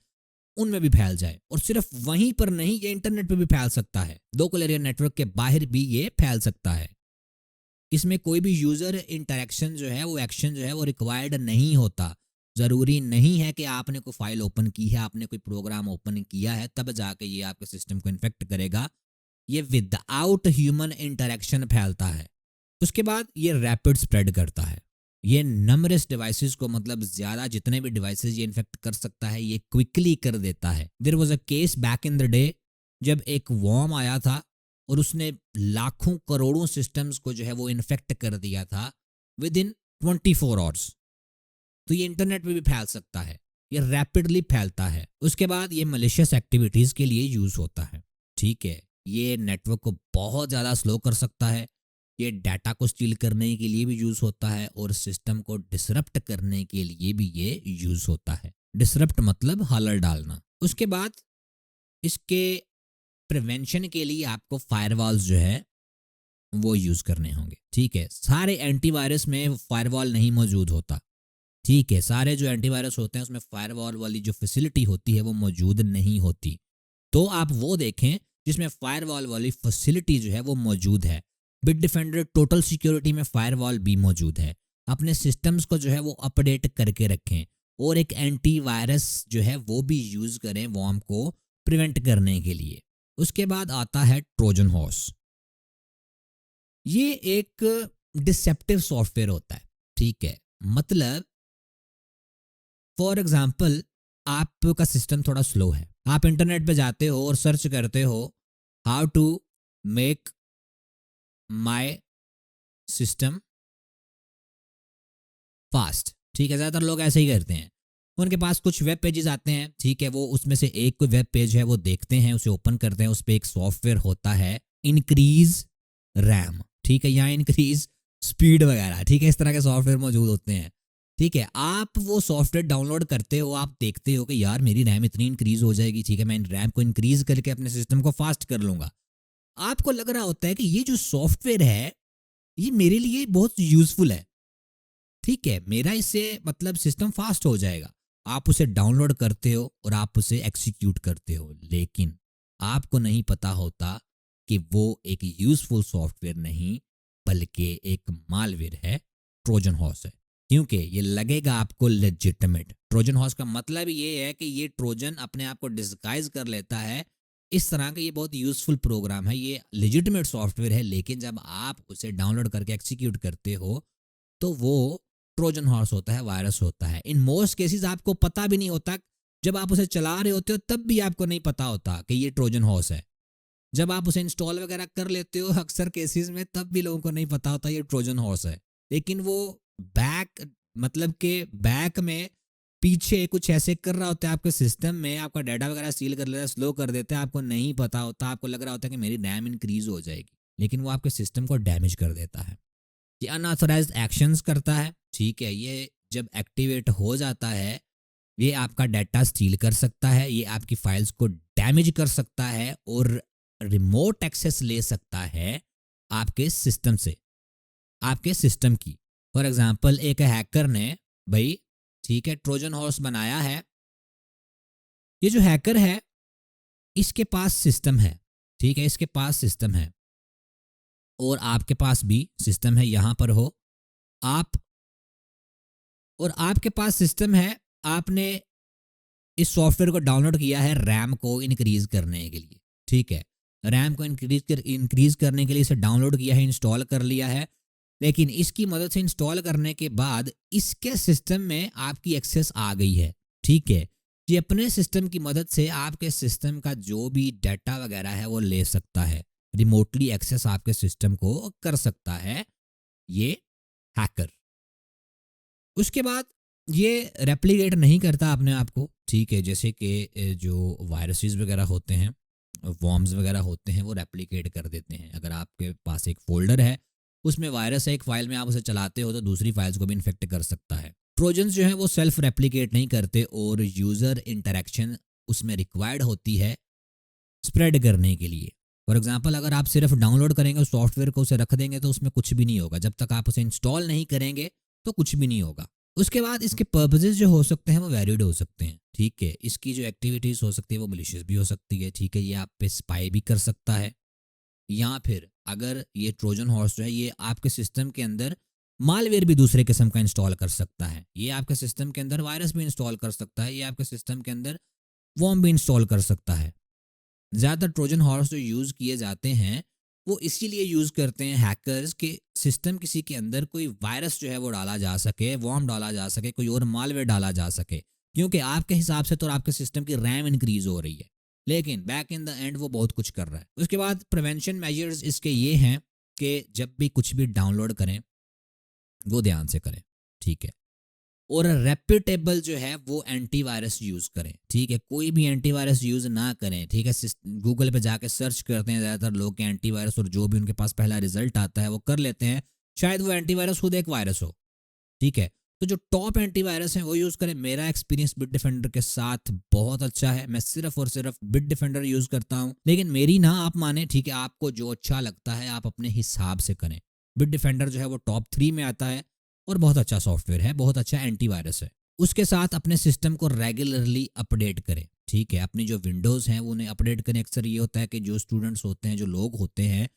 A: उनमें भी फैल जाए। और सिर्फ वहीं पर नहीं, ये इंटरनेट पे भी फैल सकता है, लोकल एरिया नेटवर्क के बाहर भी ये फैल सकता है। इसमें कोई भी यूजर इंटरेक्शन जो है वो एक्शन जो है वो रिक्वायर्ड नहीं होता। जरूरी नहीं है कि आपने कोई फाइल ओपन की है, आपने कोई प्रोग्राम ओपन किया है तब जाके ये आपके सिस्टम को इन्फेक्ट करेगा। ये विदाउट ह्यूमन इंटरेक्शन फैलता है। उसके बाद ये रैपिड स्प्रेड करता है। ये नमरस डिवाइसेस को, मतलब ज्यादा जितने भी डिवाइसेस ये इन्फेक्ट कर सकता है, ये क्विकली कर देता है। There was a case back in the day जब एक वॉर्म आया था और उसने लाखों करोड़ों सिस्टम्स को जो है वो इन्फेक्ट कर दिया था विद इन 24 आवर्स। तो ये इंटरनेट पे भी फैल सकता है, ये रैपिडली फैलता है। उसके बाद ये मलिशियस एक्टिविटीज के लिए यूज होता है, ठीक है। ये नेटवर्क को बहुत ज़्यादा स्लो कर सकता है, ये डाटा को स्टील करने के लिए भी यूज होता है और सिस्टम को डिसरप्ट करने के लिए भी ये यूज होता है। डिसरप्ट मतलब हलर डालना। उसके बाद इसके प्रिवेंशन के लिए आपको फायरवॉल्स जो है वो यूज करने होंगे, ठीक है। सारे एंटीवायरस में फायरवॉल नहीं मौजूद होता, ठीक है। सारे जो एंटीवायरस होते हैं उसमें फायरवॉल वाली जो फैसिलिटी होती है वो मौजूद नहीं होती। तो आप वो देखें जिसमें फायरवॉल वाली फैसिलिटी जो है वो मौजूद है। बिट डिफेंडर टोटल सिक्योरिटी में फायरवॉल भी मौजूद है। अपने सिस्टम्स को जो है वो अपडेट करके रखें और एक एंटीवायरस जो है वो भी यूज करें वॉर्म को प्रिवेंट करने के लिए। उसके बाद आता है ट्रोजन हॉर्स। ये एक डिसेप्टिव सॉफ्टवेयर होता है, ठीक है। मतलब फॉर एग्जाम्पल आपका सिस्टम थोड़ा स्लो है, आप इंटरनेट पे जाते हो और सर्च करते हो how to make my system fast, ठीक है। ज़्यादातर लोग ऐसे ही करते हैं, उनके पास कुछ वेब पेजेस आते हैं, ठीक है, वो उसमें से एक कोई वेब पेज है वो देखते हैं, उसे ओपन करते हैं, उस पर एक सॉफ्टवेयर होता है इंक्रीज रैम, ठीक है, या इंक्रीज स्पीड वगैरह, ठीक है, इस तरह के सॉफ्टवेयर मौजूद होते हैं, ठीक है। आप वो सॉफ्टवेयर डाउनलोड करते हो, आप देखते हो कि यार मेरी रैम इतनी इंक्रीज हो जाएगी, ठीक है, मैं रैम को इंक्रीज करके अपने सिस्टम को फास्ट कर लूंगा। आपको लग रहा होता है कि ये जो सॉफ्टवेयर है ये मेरे लिए बहुत यूजफुल है, ठीक है, मेरा इससे मतलब सिस्टम फास्ट हो जाएगा। आप उसे डाउनलोड करते हो और आप उसे एक्सिक्यूट करते हो, लेकिन आपको नहीं पता होता कि वो एक यूजफुल सॉफ्टवेयर नहीं बल्कि एक मालवेयर है, ट्रोजन हॉर्स है। क्योंकि ये लगेगा आपको लेजिटिमेट। ट्रोजन हॉर्स का मतलब ये है कि ये ट्रोजन अपने आप को डिस्गाइज कर लेता है इस तरह का, ये बहुत यूजफुल प्रोग्राम है, ये लेजिटिमेट सॉफ्टवेयर है, लेकिन जब आप उसे डाउनलोड करके एक्सिक्यूट करते हो तो वो ट्रोजन हॉर्स होता है, वायरस होता है। इन मोस्ट केसेस आपको पता भी नहीं होता, जब आप उसे चला रहे होते हो तब भी आपको नहीं पता होता कि ये ट्रोजन हॉर्स है। जब आप उसे इंस्टॉल वगैरह कर लेते हो अक्सर केसेस में तब भी लोगों को नहीं पता होता ये ट्रोजन हॉर्स है। लेकिन वो बैक मतलब के बैक में पीछे कुछ ऐसे कर रहा होता है आपके सिस्टम में, आपका डाटा वगैरह सील कर लेता है, स्लो कर देता है, आपको नहीं पता होता, आपको लग रहा होता है कि मेरी रैम इंक्रीज हो जाएगी, लेकिन वो आपके सिस्टम को डैमेज कर देता है। ये अनऑथराइज्ड एक्शंस करता है, ठीक है। ये जब एक्टिवेट हो जाता है ये आपका डाटा स्टील कर सकता है, ये आपकी फाइल्स को डैमेज कर सकता है और रिमोट एक्सेस ले सकता है आपके सिस्टम से, आपके सिस्टम की। फॉर एग्जांपल एक हैकर ने भाई, ठीक है, ट्रोजन हॉर्स बनाया है। ये जो हैकर है इसके पास सिस्टम है, ठीक है, इसके पास सिस्टम है और आपके पास भी सिस्टम है, यहां पर हो आप और आपके पास सिस्टम है। आपने इस सॉफ्टवेयर को डाउनलोड किया है रैम को इंक्रीज करने के लिए, ठीक है। रैम को इंक्रीज करने के लिए इसे डाउनलोड किया है, इंस्टॉल कर लिया है, लेकिन इसकी मदद से इंस्टॉल करने के बाद इसके सिस्टम में आपकी एक्सेस आ गई है। ठीक है, ये अपने सिस्टम की मदद से आपके सिस्टम का जो भी डाटा वगैरह है वो ले सकता है, रिमोटली एक्सेस आपके सिस्टम को कर सकता है ये हैकर। उसके बाद ये रेप्लिकेट नहीं करता अपने आप को। ठीक है, जैसे कि जो वायरसेस वगैरह होते हैं, वॉर्म्स वगैरह होते हैं, वो रेप्लिकेट कर देते हैं। अगर आपके पास एक फोल्डर है, उसमें वायरस है, एक फाइल में आप उसे चलाते हो तो दूसरी फाइल्स को भी इन्फेक्ट कर सकता है। ट्रोजन्स जो हैं वो सेल्फ रेप्लिकेट नहीं करते और यूज़र इंटरेक्शन उसमें रिक्वायर्ड होती है स्प्रेड करने के लिए। फॉर एग्जांपल, अगर आप सिर्फ डाउनलोड करेंगे उस सॉफ्टवेयर को, उसे रख देंगे तो उसमें कुछ भी नहीं होगा। जब तक आप उसे इंस्टॉल नहीं करेंगे तो कुछ भी नहीं होगा। उसके बाद इसके पर्पजेज जो हो सकते हैं वो वैलिड हो सकते हैं। ठीक है, इसकी जो एक्टिविटीज़ हो सकती है वो मलिशियस भी हो सकती है। ठीक है, ये आप पे स्पाई भी कर सकता है, या फिर अगर ये ट्रोजन हॉर्स जो है ये आपके सिस्टम के अंदर मालवेयर भी दूसरे किस्म का इंस्टॉल कर सकता है, ये आपके सिस्टम के अंदर वायरस भी इंस्टॉल कर सकता है, ये आपके सिस्टम के अंदर वॉर्म भी इंस्टॉल कर सकता है। ज़्यादातर ट्रोजन हॉर्स जो यूज़ किए जाते हैं वो इसीलिए यूज़ करते हैं हैकर्स के सिस्टम किसी के अंदर कोई वायरस जो है वो डाला जा सके, वॉर्म डाला जा सके, कोई और मालवेयर डाला जा सके, क्योंकि आपके हिसाब से तो आपके सिस्टम की रैम इंक्रीज हो रही है, लेकिन बैक इन द एंड वो बहुत कुछ कर रहा है। उसके बाद प्रिवेंशन मेजर्स इसके ये हैं कि जब भी कुछ भी डाउनलोड करें वो ध्यान से करें। ठीक है, और रेप्यूटेबल जो है वो एंटीवायरस यूज़ करें। ठीक है, कोई भी एंटीवायरस यूज़ ना करें। ठीक है, गूगल पे जाके सर्च करते हैं ज़्यादातर लोग के एंटीवायरस, और जो भी उनके पास पहला रिजल्ट आता है वो कर लेते हैं, शायद वो एंटीवायरस खुद एक वायरस हो। ठीक है, तो जो टॉप एंटीवायरस है वो यूज़ करें। मेरा एक्सपीरियंस बिट डिफेंडर के साथ बहुत अच्छा है, मैं सिर्फ और सिर्फ बिट डिफेंडर यूज़ करता हूँ, लेकिन मेरी ना आप माने। ठीक है, आपको जो अच्छा लगता है आप अपने हिसाब से करें। बिट डिफेंडर जो है वो टॉप 3 में आता है और बहुत अच्छा सॉफ्टवेयर है, बहुत अच्छा एंटीवायरस है। उसके साथ अपने सिस्टम को रेगुलरली अपडेट करें। ठीक है, अपनी जो विंडोज़ हैं वो उन्हें अपडेट करें। अक्सर ये होता है कि जो स्टूडेंट्स होते हैं, जो लोग होते हैं,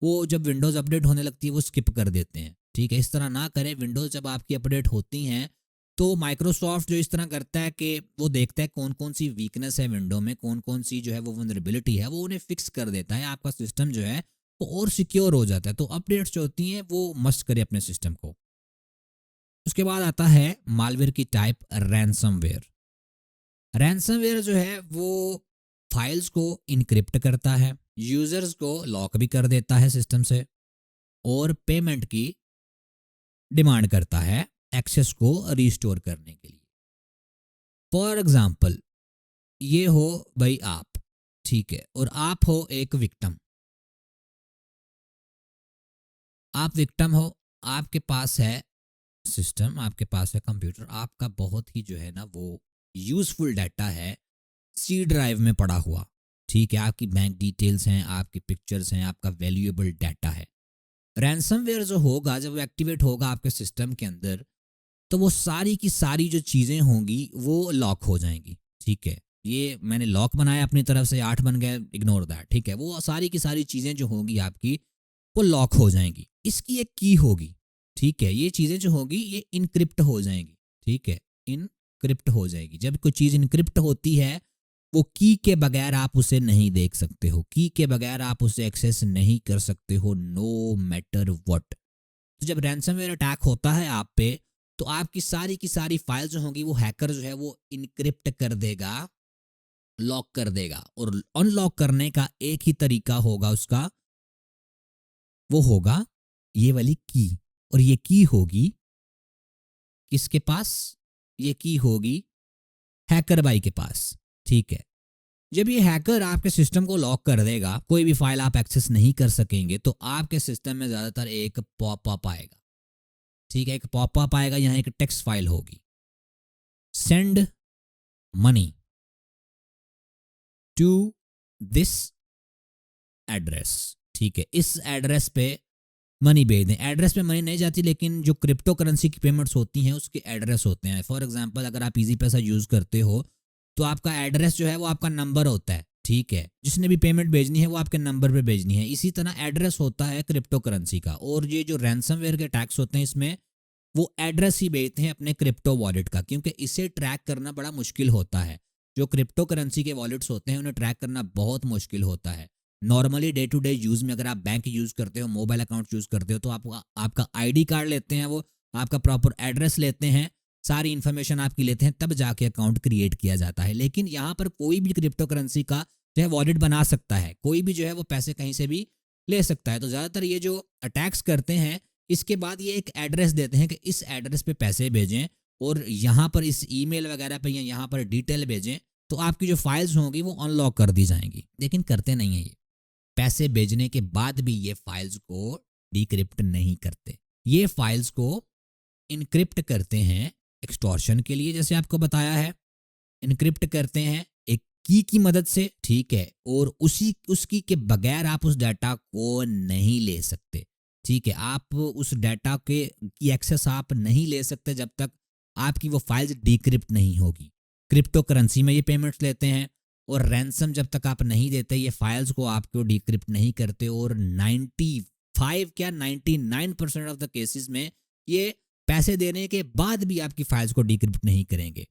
A: वो जब विंडोज़ अपडेट होने लगती है वो स्किप कर देते हैं। ठीक है, इस तरह ना करें। विंडोज़ जब आपकी अपडेट होती हैं तो माइक्रोसॉफ्ट जो इस तरह करता है कि वो देखता है कौन कौन सी वीकनेस है विंडो में, कौन कौन सी जो है वो वनरेबिलिटी है, वो उन्हें फिक्स कर देता है। आपका सिस्टम जो है वो और सिक्योर हो जाता है। तो अपडेट्स जो होती हैं वो मस्ट करें अपने सिस्टम को। उसके बाद आता है मालवेयर की टाइप, रैंसमवेयर। रैंसमवेयर जो है वो फाइल्स को इनक्रिप्ट करता है, यूजर्स को लॉक भी कर देता है सिस्टम से, और पेमेंट की डिमांड करता है एक्सेस को रिस्टोर करने के लिए। फॉर एग्जाम्पल, ये हो भाई आप, ठीक है, और आप हो एक विक्टिम। आप विक्टिम हो, आपके पास है सिस्टम, आपके पास है कंप्यूटर, आपका बहुत ही जो है ना वो यूजफुल डाटा है सी ड्राइव में पड़ा हुआ। ठीक है, आपकी बैंक डिटेल्स हैं, आपकी पिक्चर्स हैं, आपका वैल्यूएबल डाटा है। रैंसमवेयर जो होगा जब वो एक्टिवेट होगा आपके सिस्टम के अंदर, तो वो सारी की सारी जो चीज़ें होंगी वो लॉक हो जाएंगी। ठीक है, ये मैंने लॉक बनाया अपनी तरफ से, 8 बन गए, इग्नोर दैट। ठीक है, वो सारी की सारी चीज़ें जो होंगी आपकी वो लॉक हो जाएंगी। इसकी एक की होगी। ठीक है, ये चीज़ें जो होगी ये इनक्रिप्ट हो जाएंगी। ठीक है, इनक्रिप्ट हो जाएगी। जब कोई चीज़ इनक्रिप्ट होती है वो की के बगैर आप उसे नहीं देख सकते हो, की के बगैर आप उसे एक्सेस नहीं कर सकते हो, नो मैटर व्हाट। तो जब रैंसमवेयर अटैक होता है आप पे, तो आपकी सारी की सारी फाइल जो होंगी वो हैकर जो है वो इनक्रिप्ट कर देगा, लॉक कर देगा। और अनलॉक करने का एक ही तरीका होगा उसका, वो होगा ये वाली की। और ये की होगी किसके पास? ये की होगी हैकर भाई के पास। ठीक है, जब ये हैकर आपके सिस्टम को लॉक कर देगा, कोई भी फाइल आप एक्सेस नहीं कर सकेंगे, तो आपके सिस्टम में ज्यादातर एक पॉपअप आएगा। ठीक है, एक पॉपअप आएगा, यहाँ एक टेक्स्ट फाइल होगी, send money to this address. ठीक है, इस एड्रेस पे मनी भेज दें। एड्रेस पे मनी नहीं जाती, लेकिन जो क्रिप्टो करेंसी की पेमेंट्स होती हैं उसके एड्रेस होते हैं। फॉर एग्जांपल, अगर आप इजी पैसा यूज़ करते हो तो आपका एड्रेस जो है वो आपका नंबर होता है। ठीक है, जिसने भी पेमेंट भेजनी है वो आपके नंबर पे भेजनी है। इसी तरह एड्रेस होता है क्रिप्टो करेंसी का। और ये जो रैंसमवेयर के टैक्स होते हैं इसमें वो एड्रेस ही भेजते हैं अपने क्रिप्टो वॉलेट का, क्योंकि इसे ट्रैक करना बड़ा मुश्किल होता है। जो क्रिप्टो करेंसी के वॉलेट्स होते हैं उन्हें ट्रैक करना बहुत मुश्किल होता है। Normally day to day use में अगर आप बैंक यूज़ करते हो, मोबाइल अकाउंट यूज़ करते हो, तो आपका आईडी कार्ड लेते हैं, वो आपका प्रॉपर एड्रेस लेते हैं, सारी इन्फॉर्मेशन आपकी लेते हैं, तब जाके अकाउंट क्रिएट किया जाता है। लेकिन यहाँ पर कोई भी क्रिप्टो करेंसी का जो है वॉलेट बना सकता है, कोई भी जो है वो पैसे कहीं से भी ले सकता है। तो ज़्यादातर ये जो अटैक्स करते हैं, इसके बाद ये एक एड्रेस देते हैं कि इस एड्रेस पे पैसे भेजें और यहाँ पर इस ईमेल वगैरह पे या यहाँ पर डिटेल भेजें, तो आपकी जो फाइल्स होंगी वो अनलॉक कर दी जाएंगी। लेकिन करते नहीं है ये, पैसे भेजने के बाद भी ये फाइल्स को डिक्रिप्ट नहीं करते, ये फाइल्स को इनक्रिप्ट करते हैं एक्सटॉर्शन के लिए, जैसे आपको बताया है। इनक्रिप्ट करते हैं एक की मदद से, ठीक है, और उसकी के बगैर आप उस डाटा को नहीं ले सकते, ठीक है। आप उस डाटा के की एक्सेस आप नहीं ले सकते जब तक आपकी वो फाइल्स डिक्रिप्ट नहीं होगी। क्रिप्टो करेंसी में ये पेमेंट्स लेते हैं, और रैंसम जब तक आप नहीं देते ये फाइल्स को, आपको डिक्रिप्ट नहीं करते। और 99% ऑफ द केसेस में ये पैसे देने के बाद भी आपकी फाइल्स को डिक्रिप्ट नहीं करेंगे।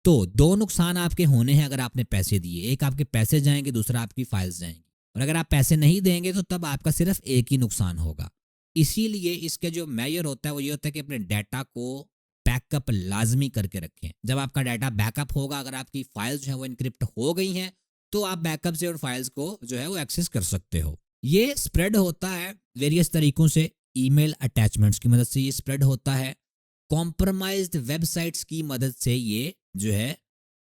A: तो दो नुकसान आपके होने हैं अगर आपने पैसे दिए, एक आपके पैसे जाएंगे, दूसरा आपकी फाइल्स जाएंगी। और अगर आप पैसे नहीं देंगे तो तब आपका सिर्फ एक ही नुकसान होगा। इसीलिए इसके जो मेजर होता है वो ये होता है कि अपने डाटा को बैकअप लाजमी करके रखें। जब आपका डाटा बैकअप होगा, अगर आपकी फाइल्स जो है वो इनक्रिप्ट हो गई हैं, तो आप बैकअप से उन फाइल्स को जो है वो एक्सेस कर सकते हो। ये स्प्रेड होता है वेरियस तरीकों से, ईमेल अटैचमेंट्स की मदद से ये स्प्रेड होता है, कॉम्प्रोमाइज्ड वेबसाइट्स की मदद से ये जो है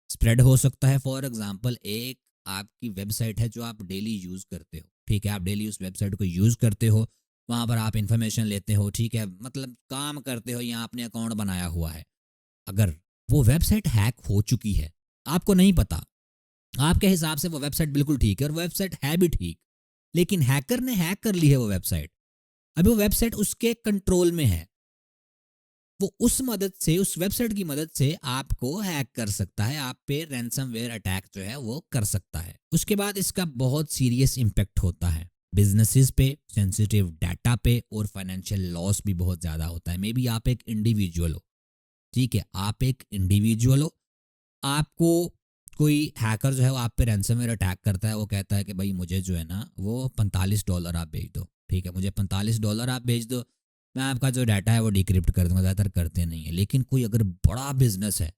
A: स्प्रेड हो सकता है। फॉर एग्जांपल, एक आपकी वेबसाइट है जो आप डेली यूज़ करते हो, ठीक है, आप डेली उस वेबसाइट को यूज़ करते हो, वहाँ पर आप इन्फॉर्मेशन लेते हो, ठीक है, मतलब काम करते हो या आपने अकाउंट बनाया हुआ है। अगर वो वेबसाइट हैक हो चुकी है, आपको नहीं पता, आपके हिसाब से वो वेबसाइट बिल्कुल ठीक है और वेबसाइट है भी ठीक, लेकिन हैकर ने हैक कर ली है वो वेबसाइट, अभी वो वेबसाइट उसके कंट्रोल में है, वो उस वेबसाइट की मदद से आपको हैक कर सकता है, आप पे रैंसमवेयर अटैक जो है वो कर सकता है। उसके बाद इसका बहुत सीरियस इम्पैक्ट होता है बिजनेसेस पे, सेंसिटिव डाटा पे, और फाइनेंशियल लॉस भी बहुत ज़्यादा होता है। मे बी आप एक इंडिविजुअल हो, ठीक है, आप एक इंडिविजुअल हो, आपको कोई हैकर जो है वो आप पे रैंसमवेयर अटैक करता है, वो कहता है कि भाई मुझे जो है ना वो $45 आप भेज दो, ठीक है, मुझे $45 आप भेज दो, मैं आपका जो डाटा है वो डिक्रिप्ट कर दूंगा। ज़्यादातर करते नहीं है, लेकिन कोई अगर बड़ा बिजनेस है,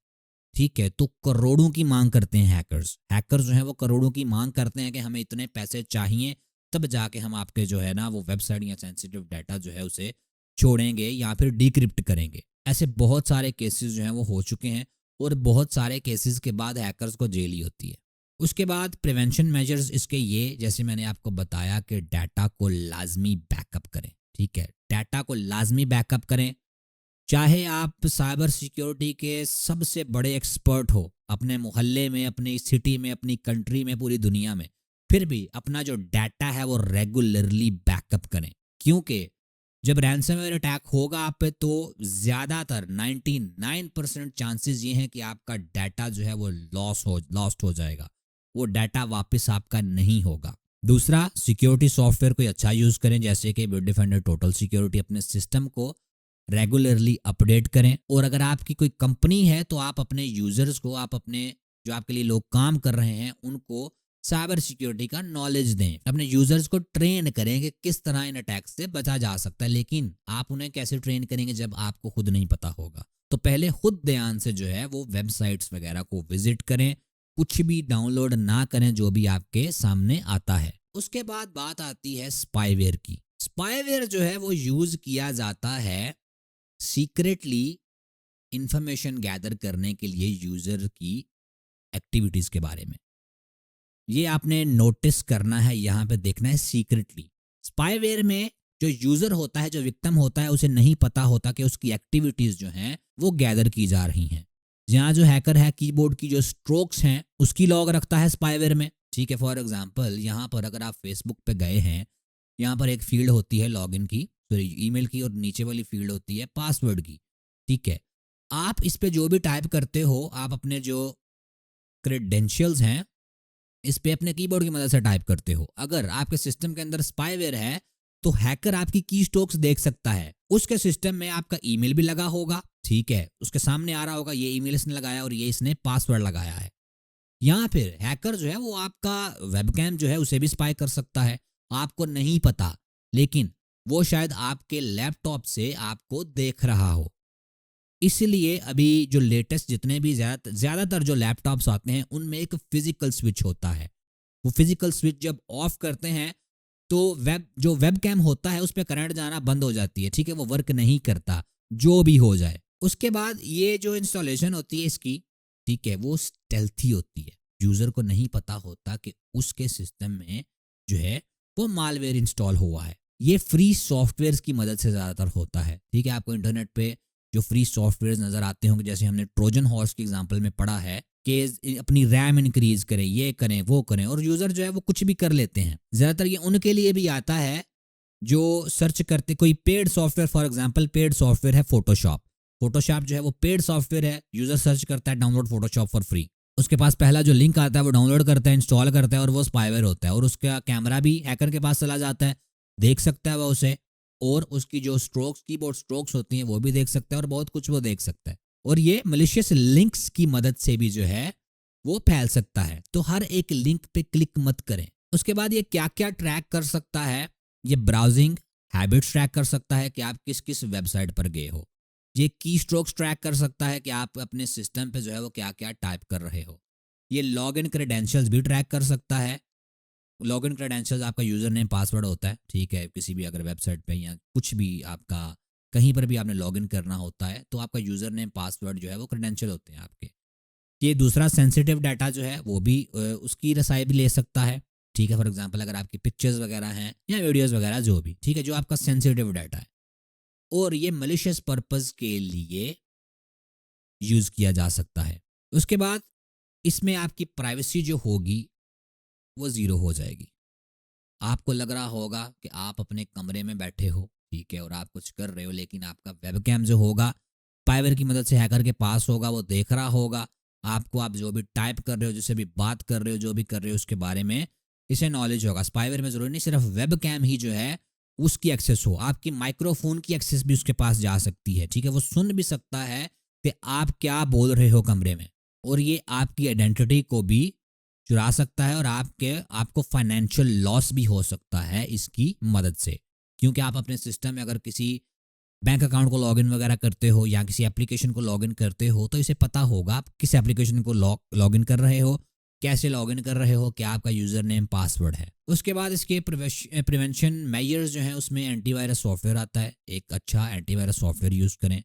A: ठीक है, तो करोड़ों की मांग करते हैं हैकर्स जो हैं वो करोड़ों की मांग करते हैं कि हमें इतने पैसे चाहिए, तब जाके हम आपके जो है ना वो वेबसाइट या सेंसिटिव डाटा जो है उसे छोड़ेंगे या फिर डिक्रिप्ट करेंगे। ऐसे बहुत सारे केसेस जो हैं वो हो चुके हैं, और बहुत सारे केसेस के बाद हैकर्स को जेल ही होती है। उसके बाद प्रिवेंशन मेजर्स इसके ये, जैसे मैंने आपको बताया कि डाटा को लाजमी बैकअप करें, ठीक है, डाटा को लाजमी बैकअप करें। चाहे आप साइबर सिक्योरिटी के सबसे बड़े एक्सपर्ट हो अपने मोहल्ले में, अपनी सिटी में, अपनी कंट्री में, पूरी दुनिया में, फिर भी अपना जो डाटा है वो रेगुलरली बैकअप करें। क्योंकि जब रैंसमवेयर अटैक होगा आप पे, तो ज़्यादातर 99% चांसेस ये हैं कि आपका डाटा जो है वो लॉस्ट हो जाएगा, वो डाटा वापस आपका नहीं होगा। दूसरा, सिक्योरिटी सॉफ्टवेयर कोई अच्छा यूज़ करें, जैसे कि बिटडिफेंडर टोटल सिक्योरिटी। अपने सिस्टम को रेगुलरली अपडेट करें। और अगर आपकी कोई कंपनी है तो आप अपने यूज़र्स को, आप अपने जो आपके लिए लोग काम कर रहे हैं उनको साइबर सिक्योरिटी का नॉलेज दें, अपने यूजर्स को ट्रेन करें कि किस तरह इन अटैक से बचा जा सकता है। लेकिन आप उन्हें कैसे ट्रेन करेंगे जब आपको खुद नहीं पता होगा? तो पहले खुद ध्यान से जो है वो वेबसाइट्स वगैरह को विजिट करें, कुछ भी डाउनलोड ना करें जो भी आपके सामने आता है। उसके बाद बात आती है स्पाईवेयर की। स्पाईवेयर जो है वो यूज किया जाता है सीक्रेटली इंफॉर्मेशन गैदर करने के लिए यूजर की एक्टिविटीज के बारे में। ये आपने नोटिस करना है, यहाँ पे देखना है सीक्रेटली। स्पाईवेयर में जो यूजर होता है, जो विक्टिम होता है, उसे नहीं पता होता कि उसकी एक्टिविटीज जो हैं वो गैदर की जा रही हैं। यहाँ जो हैकर है, कीबोर्ड की जो स्ट्रोक्स हैं उसकी लॉग रखता है स्पाईवेयर में, ठीक है। फॉर एग्जांपल, यहाँ पर अगर आप फेसबुक पे गए हैं, यहाँ पर एक फील्ड होती है लॉगिन की, सॉरी ईमेल की, और नीचे वाली फील्ड होती है पासवर्ड की, ठीक है। आप इस पे जो भी टाइप करते हो, आप अपने जो क्रेडेंशियल्स हैं इस पे अपने कीबोर्ड की मदद से टाइप करते हो। अगर आपके सिस्टम के अंदर स्पाईवेयर है तो हैकर आपकी की स्ट्रोक्स देख सकता है। उसके सिस्टम में आपका ईमेल भी लगा होगा, ठीक है, उसके सामने आ रहा होगा ये ईमेल इसने लगाया और ये इसने पासवर्ड लगाया है। या फिर हैकर जो है वो आपका वेबकैम जो है उसे भी स्पाई कर सकता है, आपको नहीं पता, लेकिन वो शायद आपके लैपटॉप से आपको देख रहा हो। इसलिए अभी जो लेटेस्ट जितने भी ज़्यादातर जो लैपटॉप्स आते हैं उनमें एक फिजिकल स्विच होता है। वो फिजिकल स्विच जब ऑफ करते हैं तो जो वेब कैम होता है उस पर करंट जाना बंद हो जाती है, ठीक है, वो वर्क नहीं करता जो भी हो जाए। उसके बाद ये जो इंस्टॉलेशन होती है इसकी, ठीक है, वो स्टेल्थी होती है। यूज़र को नहीं पता होता कि उसके सिस्टम में जो है वो मालवेयर इंस्टॉल हुआ है। ये फ्री सॉफ्टवेयर की मदद से ज़्यादातर होता है, ठीक है। आपको इंटरनेट पे जो फ्री सॉफ्टवेयर नज़र आते होंगे, जैसे हमने ट्रोजन हॉर्स के एग्जांपल में पढ़ा है कि अपनी रैम इंक्रीज करें, ये करें वो करें, और यूज़र जो है वो कुछ भी कर लेते हैं। ज़्यादातर ये उनके लिए भी आता है जो सर्च करते कोई paid software, for example paid software है फोटोशॉप। फोटोशॉप जो है वो पेड सॉफ्टवेयर है, यूज़र सर्च करता है डाउनलोड फोटोशॉप फॉर फ्री, उसके पास पहला जो लिंक आता है वो डाउनलोड करता है, इंस्टॉल करता है, और वो स्पाईवेयर होता है, और उसका कैमरा भी हैकर के पास चला जाता है, देख सकता है वह उसे, और उसकी जो स्ट्रोक्स, कीबोर्ड स्ट्रोक्स होती हैं वो भी देख सकता है, और बहुत कुछ वो देख सकता है। और ये मलिशियस लिंक्स की मदद से भी जो है वो फैल सकता है। तो हर एक लिंक पे क्लिक मत करें। उसके बाद ये क्या क्या ट्रैक कर सकता है, ये ब्राउजिंग हैबिट्स ट्रैक कर सकता है कि आप किस किस वेबसाइट पर गए हो। ये की स्ट्रोक्स ट्रैक कर सकता है कि आप अपने सिस्टम पे जो है वो क्या क्या टाइप कर रहे हो। ये लॉग इन क्रेडेंशियल्स भी ट्रैक कर सकता है। लॉग इन क्रेडेंशियल्स आपका यूज़र नेम पासवर्ड होता है, ठीक है, किसी भी अगर वेबसाइट पे या कुछ भी आपका कहीं पर भी आपने लॉग इन करना होता है तो आपका यूज़र नेम पासवर्ड जो है वो क्रेडेंशियल होते हैं आपके। ये दूसरा सेंसिटिव डाटा जो है वो भी उसकी रसाई भी ले सकता है, ठीक है। फॉर एग्जांपल अगर आपकी पिक्चर्स वगैरह हैं या वीडियोस वगैरह जो भी, ठीक है, जो आपका सेंसिटिव डाटा है, और ये मलिशियस पर्पस के लिए यूज़ किया जा सकता है। उसके बाद इसमें आपकी प्राइवेसी जो होगी वो ज़ीरो हो जाएगी। आपको लग रहा होगा कि आप अपने कमरे में बैठे हो, ठीक है, और आप कुछ कर रहे हो, लेकिन आपका वेबकैम जो होगा स्पाईवेयर की मदद से हैकर के पास होगा, वो देख रहा होगा आपको, आप जो भी टाइप कर रहे हो, जिससे भी बात कर रहे हो, जो भी कर रहे हो उसके बारे में इसे नॉलेज होगा। स्पाईवेयर में ज़रूरी नहीं सिर्फ वेबकैम ही जो है उसकी एक्सेस हो, आपकी माइक्रोफोन की एक्सेस भी उसके पास जा सकती है, ठीक है। वो सुन भी सकता है कि आप क्या बोल रहे हो कमरे में, और ये आपकी आइडेंटिटी को भी चुरा सकता है, और आपको फाइनेंशियल लॉस भी हो सकता है इसकी मदद से, क्योंकि आप अपने सिस्टम में अगर किसी बैंक अकाउंट को लॉगिन वगैरह करते हो या किसी एप्लीकेशन को लॉगिन करते हो तो इसे पता होगा आप किस एप्लीकेशन को लॉगिन कर रहे हो, कैसे लॉगिन कर रहे हो, क्या आपका यूज़र नेम पासवर्ड है। उसके बाद इसके प्रिवेंशन मेजर्स जो हैं उसमें एंटीवायरस सॉफ्टवेयर आता है। एक अच्छा एंटीवायरस सॉफ्टवेयर यूज़ करें।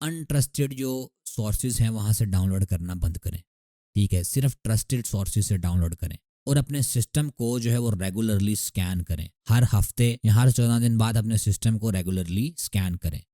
A: अनट्रस्टेड जो सोर्सेज हैं वहाँ से डाउनलोड करना बंद करें, ठीक है, सिर्फ ट्रस्टेड सोर्सेज से डाउनलोड करें, और अपने सिस्टम को जो है वो रेगुलरली स्कैन करें। हर हफ्ते या हर 14 दिन बाद अपने सिस्टम को रेगुलरली स्कैन करें।